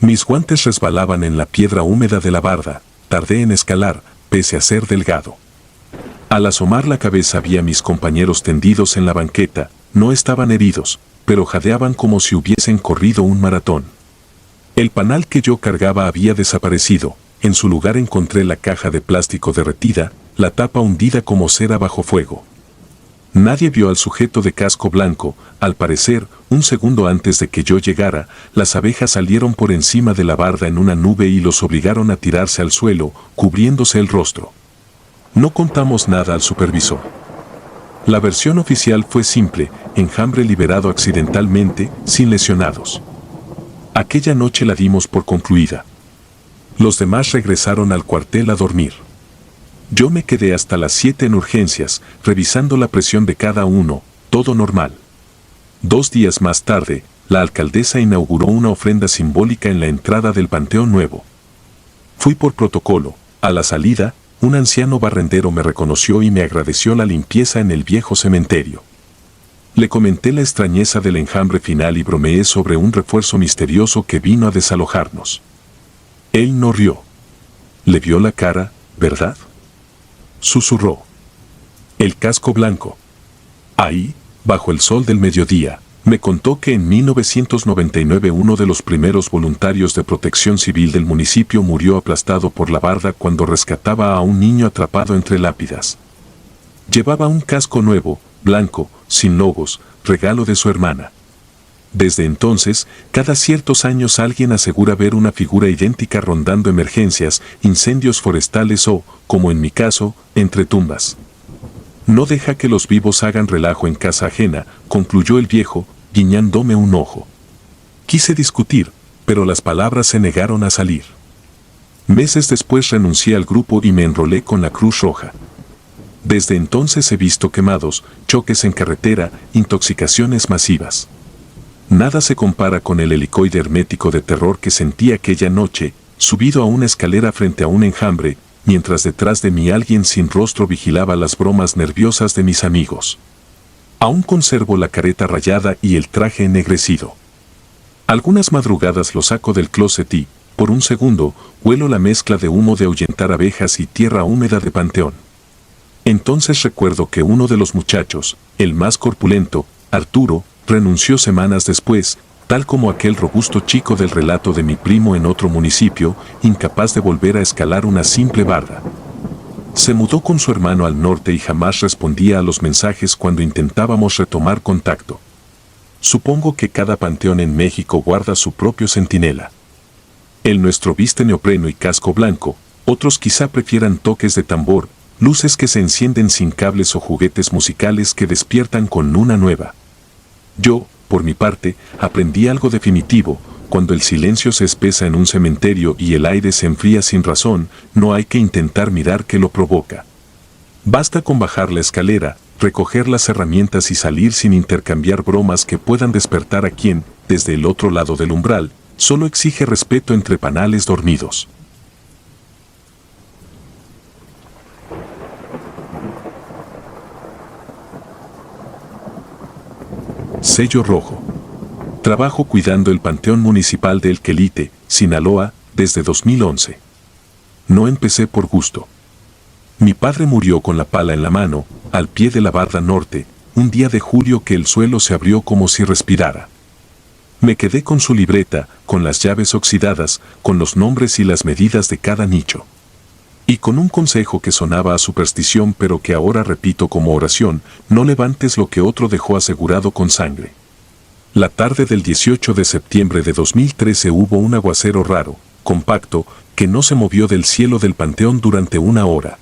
Mis guantes resbalaban en la piedra húmeda de la barda, tardé en escalar, pese a ser delgado. Al asomar la cabeza vi a mis compañeros tendidos en la banqueta, no estaban heridos, pero jadeaban como si hubiesen corrido un maratón. El panal que yo cargaba había desaparecido, en su lugar encontré la caja de plástico derretida, la tapa hundida como cera bajo fuego. Nadie vio al sujeto de casco blanco, al parecer, un segundo antes de que yo llegara, las abejas salieron por encima de la barda en una nube y los obligaron a tirarse al suelo, cubriéndose el rostro. No contamos nada al supervisor. La versión oficial fue simple, enjambre liberado accidentalmente, sin lesionados. Aquella noche la dimos por concluida. Los demás regresaron al cuartel a dormir. Yo me quedé hasta las 7 en urgencias, revisando la presión de cada uno, todo normal. 2 días más tarde, la alcaldesa inauguró una ofrenda simbólica en la entrada del Panteón Nuevo. Fui por protocolo. A la salida, un anciano barrendero me reconoció y me agradeció la limpieza en el viejo cementerio. Le comenté la extrañeza del enjambre final y bromeé sobre un refuerzo misterioso que vino a desalojarnos. Él no rió. Le vio la cara, ¿verdad? Susurró. El casco blanco. Ahí, bajo el sol del mediodía, me contó que en 1999 uno de los primeros voluntarios de protección civil del municipio murió aplastado por la barda cuando rescataba a un niño atrapado entre lápidas. Llevaba un casco nuevo, blanco, sin logos, regalo de su hermana. Desde entonces, cada ciertos años alguien asegura ver una figura idéntica rondando emergencias, incendios forestales o, como en mi caso, entre tumbas. No deja que los vivos hagan relajo en casa ajena, concluyó el viejo, guiñándome un ojo. Quise discutir, pero las palabras se negaron a salir. Meses después renuncié al grupo y me enrolé con la Cruz Roja. Desde entonces he visto quemados, choques en carretera, intoxicaciones masivas. Nada se compara con el helicoide hermético de terror que sentí aquella noche, subido a una escalera frente a un enjambre, mientras detrás de mí alguien sin rostro vigilaba las bromas nerviosas de mis amigos. Aún conservo la careta rayada y el traje ennegrecido. Algunas madrugadas lo saco del closet y, por un segundo, huelo la mezcla de humo de ahuyentar abejas y tierra húmeda de panteón. Entonces recuerdo que uno de los muchachos, el más corpulento, Arturo, renunció semanas después, tal como aquel robusto chico del relato de mi primo en otro municipio, incapaz de volver a escalar una simple barda. Se mudó con su hermano al norte y jamás respondía a los mensajes cuando intentábamos retomar contacto. supongo que cada panteón en México guarda su propio centinela. El nuestro viste neopreno y casco blanco, otros quizá prefieran toques de tambor, luces que se encienden sin cables o juguetes musicales que despiertan con luna nueva. Yo, por mi parte, aprendí algo definitivo: cuando el silencio se espesa en un cementerio y el aire se enfría sin razón, no hay que intentar mirar qué lo provoca. Basta con bajar la escalera, recoger las herramientas y salir sin intercambiar bromas que puedan despertar a quien, desde el otro lado del umbral, solo exige respeto entre panales dormidos. Sello rojo. Trabajo cuidando el Panteón Municipal de El Quelite, Sinaloa, desde 2011. No empecé por gusto. Mi padre murió con la pala en la mano, al pie de la barda norte, un día de julio que el suelo se abrió como si respirara. Me quedé con su libreta, con las llaves oxidadas, con los nombres y las medidas de cada nicho. Y con un consejo que sonaba a superstición pero que ahora repito como oración: no levantes lo que otro dejó asegurado con sangre. La tarde del 18 de septiembre de 2013 hubo un aguacero raro, compacto, que no se movió del cielo del panteón durante una hora.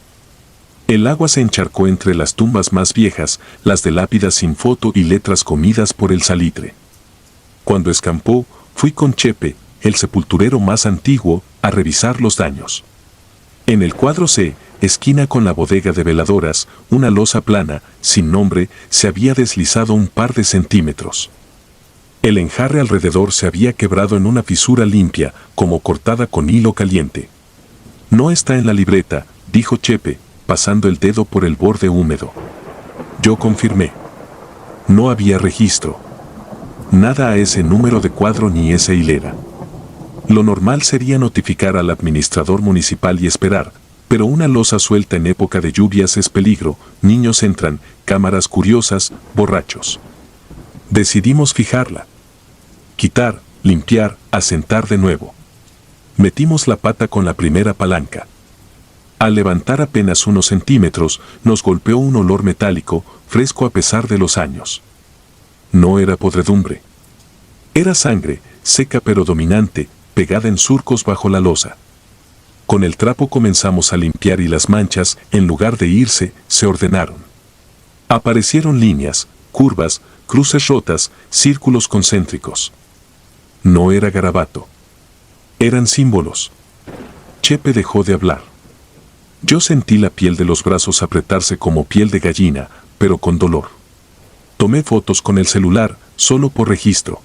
El agua se encharcó entre las tumbas más viejas, las de lápidas sin foto y letras comidas por el salitre. Cuando escampó, fui con Chepe, el sepulturero más antiguo, a revisar los daños. En el cuadro C, esquina con la bodega de veladoras, una losa plana, sin nombre, se había deslizado un par de centímetros. El enjarre alrededor se había quebrado en una fisura limpia, como cortada con hilo caliente. No está en la libreta, dijo Chepe, pasando el dedo por el borde húmedo. Yo confirmé. No había registro. Nada a ese número de cuadro ni esa hilera. Lo normal sería notificar al administrador municipal y esperar, pero una losa suelta en época de lluvias es peligro: niños entran, cámaras curiosas, borrachos. Decidimos fijarla. Quitar, limpiar, asentar de nuevo. Metimos la pata con la primera palanca. Al levantar apenas unos centímetros, nos golpeó un olor metálico, fresco a pesar de los años. No era podredumbre. Era sangre, seca pero dominante, pegada en surcos bajo la losa. Con el trapo comenzamos a limpiar y las manchas, en lugar de irse, se ordenaron. Aparecieron líneas, curvas, cruces rotas, círculos concéntricos. No era garabato. Eran símbolos. Chepe dejó de hablar. Yo sentí la piel de los brazos apretarse como piel de gallina, pero con dolor. Tomé fotos con el celular, solo por registro.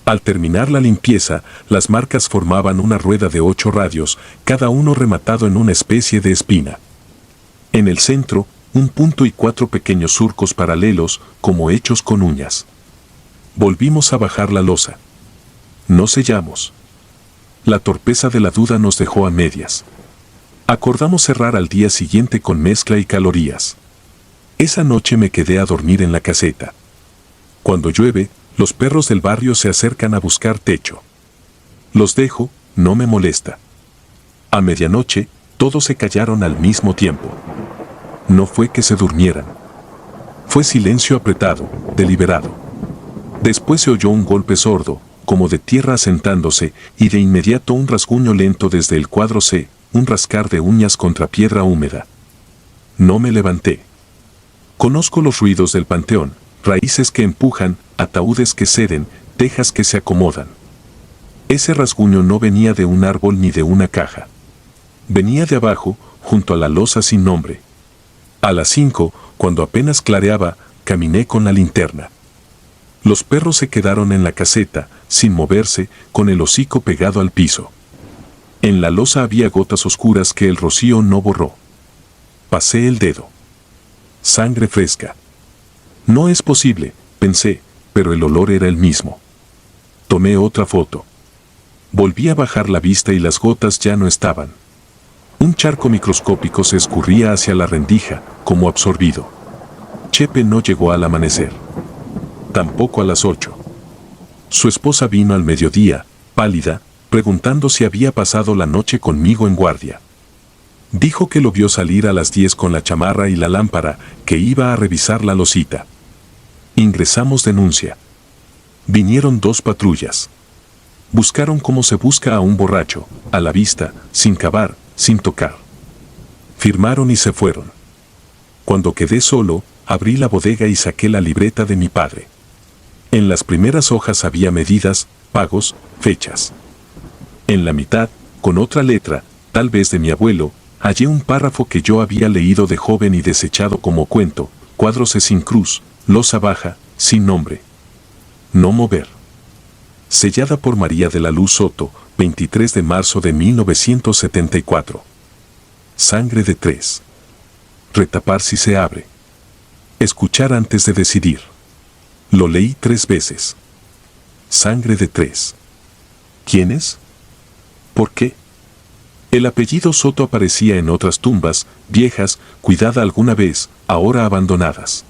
Al terminar la limpieza, las marcas formaban una rueda de 8 radios, cada uno rematado en una especie de espina. En el centro, un punto y 4 pequeños surcos paralelos, como hechos con uñas. Volvimos a bajar la losa. No sellamos. La torpeza de la duda nos dejó a medias. Acordamos cerrar al día siguiente con mezcla y calorías. Esa noche me quedé a dormir en la caseta. Cuando llueve, los perros del barrio se acercan a buscar techo. Los dejo, no me molesta. A medianoche, todos se callaron al mismo tiempo. No fue que se durmieran. Fue silencio apretado, deliberado. Después se oyó un golpe sordo, como de tierra asentándose, y de inmediato un rasguño lento desde el cuadro C, un rascar de uñas contra piedra húmeda. No me levanté. Conozco los ruidos del panteón: raíces que empujan, ataúdes que ceden, tejas que se acomodan. Ese rasguño no venía de un árbol ni de una caja. Venía de abajo, junto a la losa sin nombre. A las 5, cuando apenas clareaba, caminé con la linterna. Los perros se quedaron en la caseta, sin moverse, con el hocico pegado al piso. En la losa había gotas oscuras que el rocío no borró. Pasé el dedo. Sangre fresca. No es posible, pensé, pero el olor era el mismo. Tomé otra foto. Volví a bajar la vista y las gotas ya no estaban. Un charco microscópico se escurría hacia la rendija, como absorbido. Chepe no llegó al amanecer. Tampoco a las 8. Su esposa vino al mediodía, pálida, preguntando si había pasado la noche conmigo en guardia. Dijo que lo vio salir a las 10 con la chamarra y la lámpara, que iba a revisar la losita. Ingresamos denuncia. Vinieron 2 patrullas. Buscaron como se busca a un borracho, a la vista, sin cavar, sin tocar. Firmaron y se fueron. Cuando quedé solo, abrí la bodega y saqué la libreta de mi padre. En las primeras hojas había medidas, pagos, fechas. En la mitad, con otra letra, tal vez de mi abuelo, hallé un párrafo que yo había leído de joven y desechado como cuento: cuadros sin cruz, losa baja, sin nombre. No mover. Sellada por María de la Luz Soto, 23 de marzo de 1974. Sangre de 3. Retapar si se abre. Escuchar antes de decidir. Lo leí 3 veces. Sangre de 3. ¿Quiénes? ¿Por qué? El apellido Soto aparecía en otras tumbas, viejas, cuidada alguna vez, ahora abandonadas.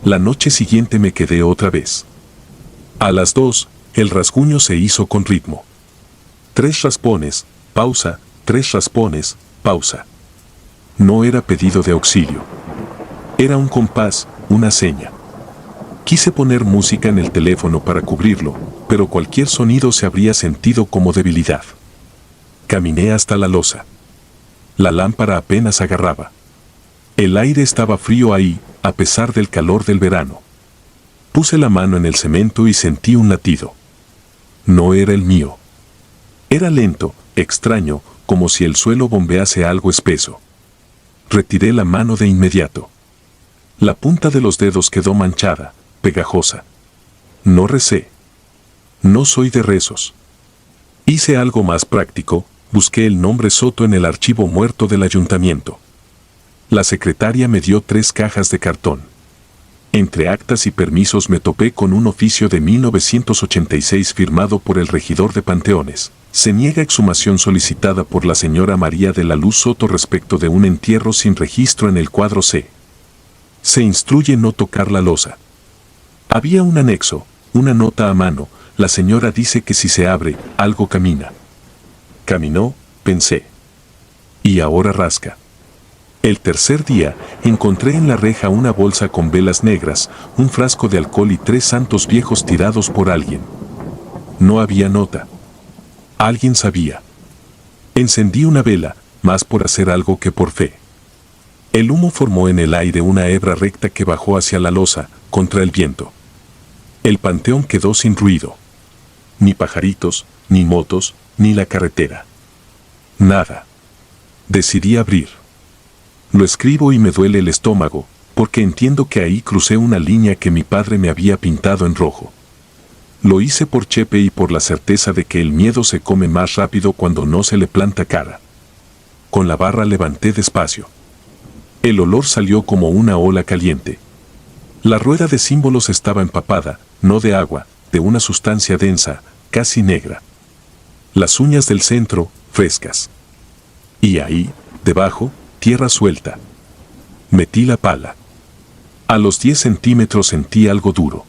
La noche siguiente me quedé otra vez. A las 2, el rasguño se hizo con ritmo. 3 raspones, pausa, 3 raspones, pausa. No era pedido de auxilio. Era un compás, una seña. Quise poner música en el teléfono para cubrirlo, pero cualquier sonido se habría sentido como debilidad. Caminé hasta la losa. La lámpara apenas agarraba. El aire estaba frío ahí, a pesar del calor del verano. Puse la mano en el cemento y sentí un latido. No era el mío. Era lento, extraño, como si el suelo bombease algo espeso. Retiré la mano de inmediato. La punta de los dedos quedó manchada, pegajosa. No recé. No soy de rezos. Hice algo más práctico, busqué el nombre Soto en el archivo muerto del ayuntamiento. La secretaria me dio 3 cajas de cartón. Entre actas y permisos me topé con un oficio de 1986 firmado por el regidor de Panteones. Se niega exhumación solicitada por la señora María de la Luz Soto respecto de un entierro sin registro en el cuadro C. Se instruye no tocar la losa. Había un anexo, una nota a mano. La señora dice que si se abre, algo camina. Caminó, pensé. Y ahora rasca. El tercer día, encontré en la reja una bolsa con velas negras, un frasco de alcohol y 3 santos viejos tirados por alguien. No había nota. Alguien sabía. Encendí una vela, más por hacer algo que por fe. El humo formó en el aire una hebra recta que bajó hacia la losa, contra el viento. El panteón quedó sin ruido. Ni pajaritos, ni motos, ni la carretera. Nada. Decidí abrir. Lo escribo y me duele el estómago, porque entiendo que ahí crucé una línea que mi padre me había pintado en rojo. Lo hice por Chepe y por la certeza de que el miedo se come más rápido cuando no se le planta cara. Con la barra levanté despacio. El olor salió como una ola caliente. La rueda de símbolos estaba empapada, no de agua, de una sustancia densa, casi negra. Las uñas del centro, frescas. Y ahí, debajo, tierra suelta. Metí la pala. A los 10 centímetros sentí algo duro.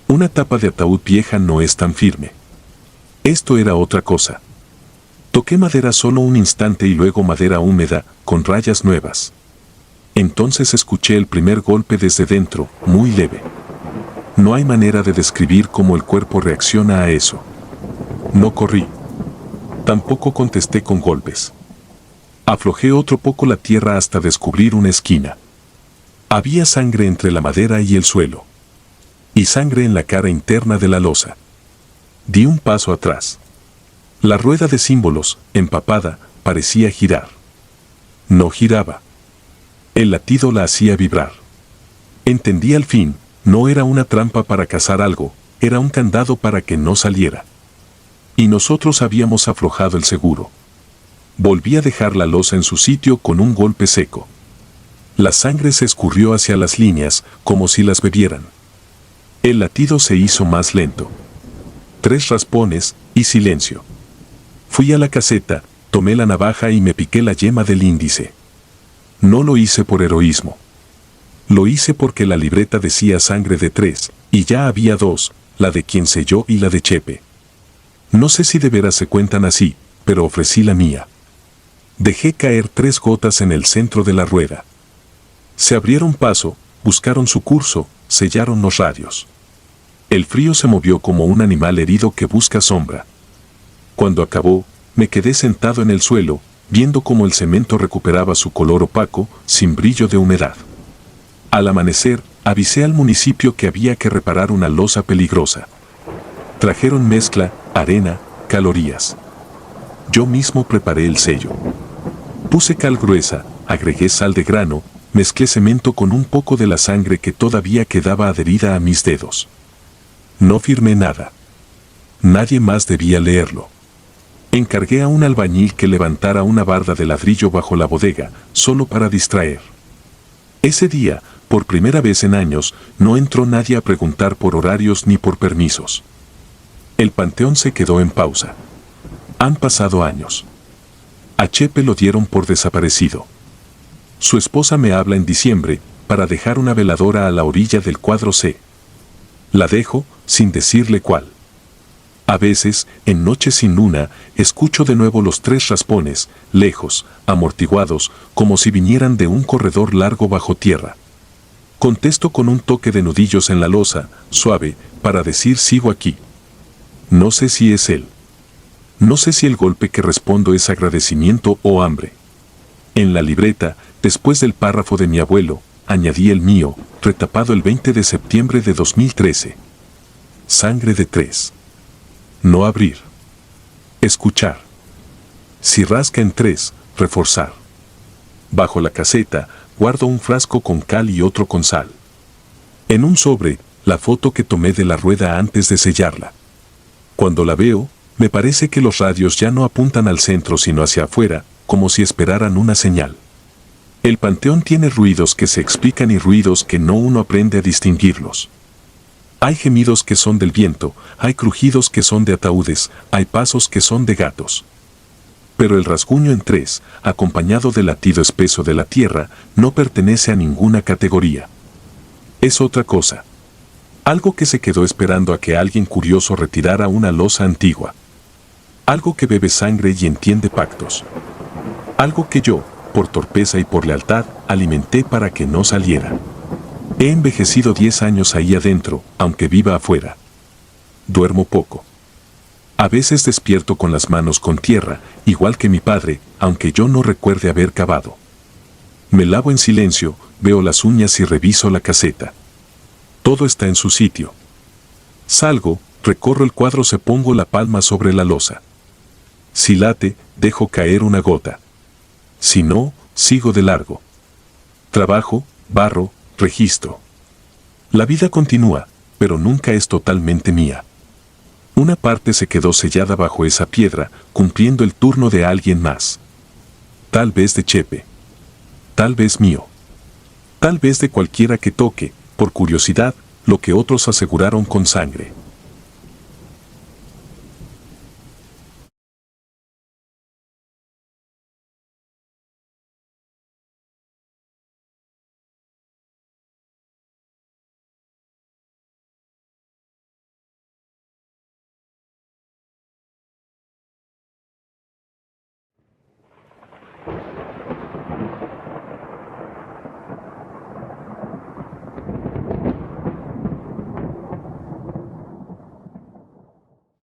Una tapa de ataúd vieja no es tan firme. Esto era otra cosa. Toqué madera solo un instante y luego madera húmeda, con rayas nuevas. Entonces escuché el primer golpe desde dentro, muy leve. No hay manera de describir cómo el cuerpo reacciona a eso. No corrí. Tampoco contesté con golpes. Aflojé otro poco la tierra hasta descubrir una esquina. Había sangre entre la madera y el suelo. Y sangre en la cara interna de la losa. Di un paso atrás. La rueda de símbolos, empapada, parecía girar. No giraba. El latido la hacía vibrar. Entendí al fin, no era una trampa para cazar algo, era un candado para que no saliera. Y nosotros habíamos aflojado el seguro. Volví a dejar la losa en su sitio con un golpe seco. La sangre se escurrió hacia las líneas, como si las bebieran. El latido se hizo más lento. 3 raspones, y silencio. Fui a la caseta, tomé la navaja y me piqué la yema del índice. No lo hice por heroísmo. Lo hice porque la libreta decía sangre de 3, y ya había 2, la de quien selló y la de Chepe. No sé si de veras se cuentan así, pero ofrecí la mía. Dejé caer 3 gotas en el centro de la rueda. Se abrieron paso, buscaron su curso, sellaron los radios. El frío se movió como un animal herido que busca sombra. Cuando acabó, me quedé sentado en el suelo, viendo cómo el cemento recuperaba su color opaco, sin brillo de humedad. Al amanecer, avisé al municipio que había que reparar una losa peligrosa. Trajeron mezcla, arena, calorías. Yo mismo preparé el sello. Puse cal gruesa, agregué sal de grano, mezclé cemento con un poco de la sangre que todavía quedaba adherida a mis dedos. No firmé nada. Nadie más debía leerlo. Encargué a un albañil que levantara una barda de ladrillo bajo la bodega, solo para distraer. Ese día, por primera vez en años, no entró nadie a preguntar por horarios ni por permisos. El panteón se quedó en pausa. Han pasado años. A Chepe lo dieron por desaparecido. Su esposa me habla en diciembre para dejar una veladora a la orilla del cuadro C. La dejo, sin decirle cuál. A veces, en noches sin luna, escucho de nuevo los 3 raspones, lejos, amortiguados, como si vinieran de un corredor largo bajo tierra. Contesto con un toque de nudillos en la losa, suave, para decir sigo aquí. No sé si es él. No sé si el golpe que respondo es agradecimiento o hambre. En la libreta, después del párrafo de mi abuelo, añadí el mío, retapado el 20 de septiembre de 2013. Sangre de 3. No abrir. Escuchar. Si rasca en 3, reforzar. Bajo la caseta, guardo un frasco con cal y otro con sal. En un sobre, la foto que tomé de la rueda antes de sellarla. Cuando la veo, me parece que los radios ya no apuntan al centro sino hacia afuera, como si esperaran una señal. El panteón tiene ruidos que se explican y ruidos que no uno aprende a distinguirlos. Hay gemidos que son del viento, hay crujidos que son de ataúdes, hay pasos que son de gatos. Pero el rasguño en 3, acompañado del latido espeso de la tierra, no pertenece a ninguna categoría. Es otra cosa. Algo que se quedó esperando a que alguien curioso retirara una losa antigua. Algo que bebe sangre y entiende pactos. Algo que yo, por torpeza y por lealtad, alimenté para que no saliera. He envejecido 10 años ahí adentro, aunque viva afuera. Duermo poco. A veces despierto con las manos con tierra, igual que mi padre, aunque yo no recuerde haber cavado. Me lavo en silencio, veo las uñas y reviso la caseta. Todo está en su sitio. Salgo, recorro el cuadro, se pongo la palma sobre la losa. Si late, dejo caer una gota. Si no, sigo de largo. Trabajo, barro, registro. La vida continúa, pero nunca es totalmente mía. Una parte se quedó sellada bajo esa piedra, cumpliendo el turno de alguien más. Tal vez de Chepe. Tal vez mío. Tal vez de cualquiera que toque, por curiosidad, lo que otros aseguraron con sangre.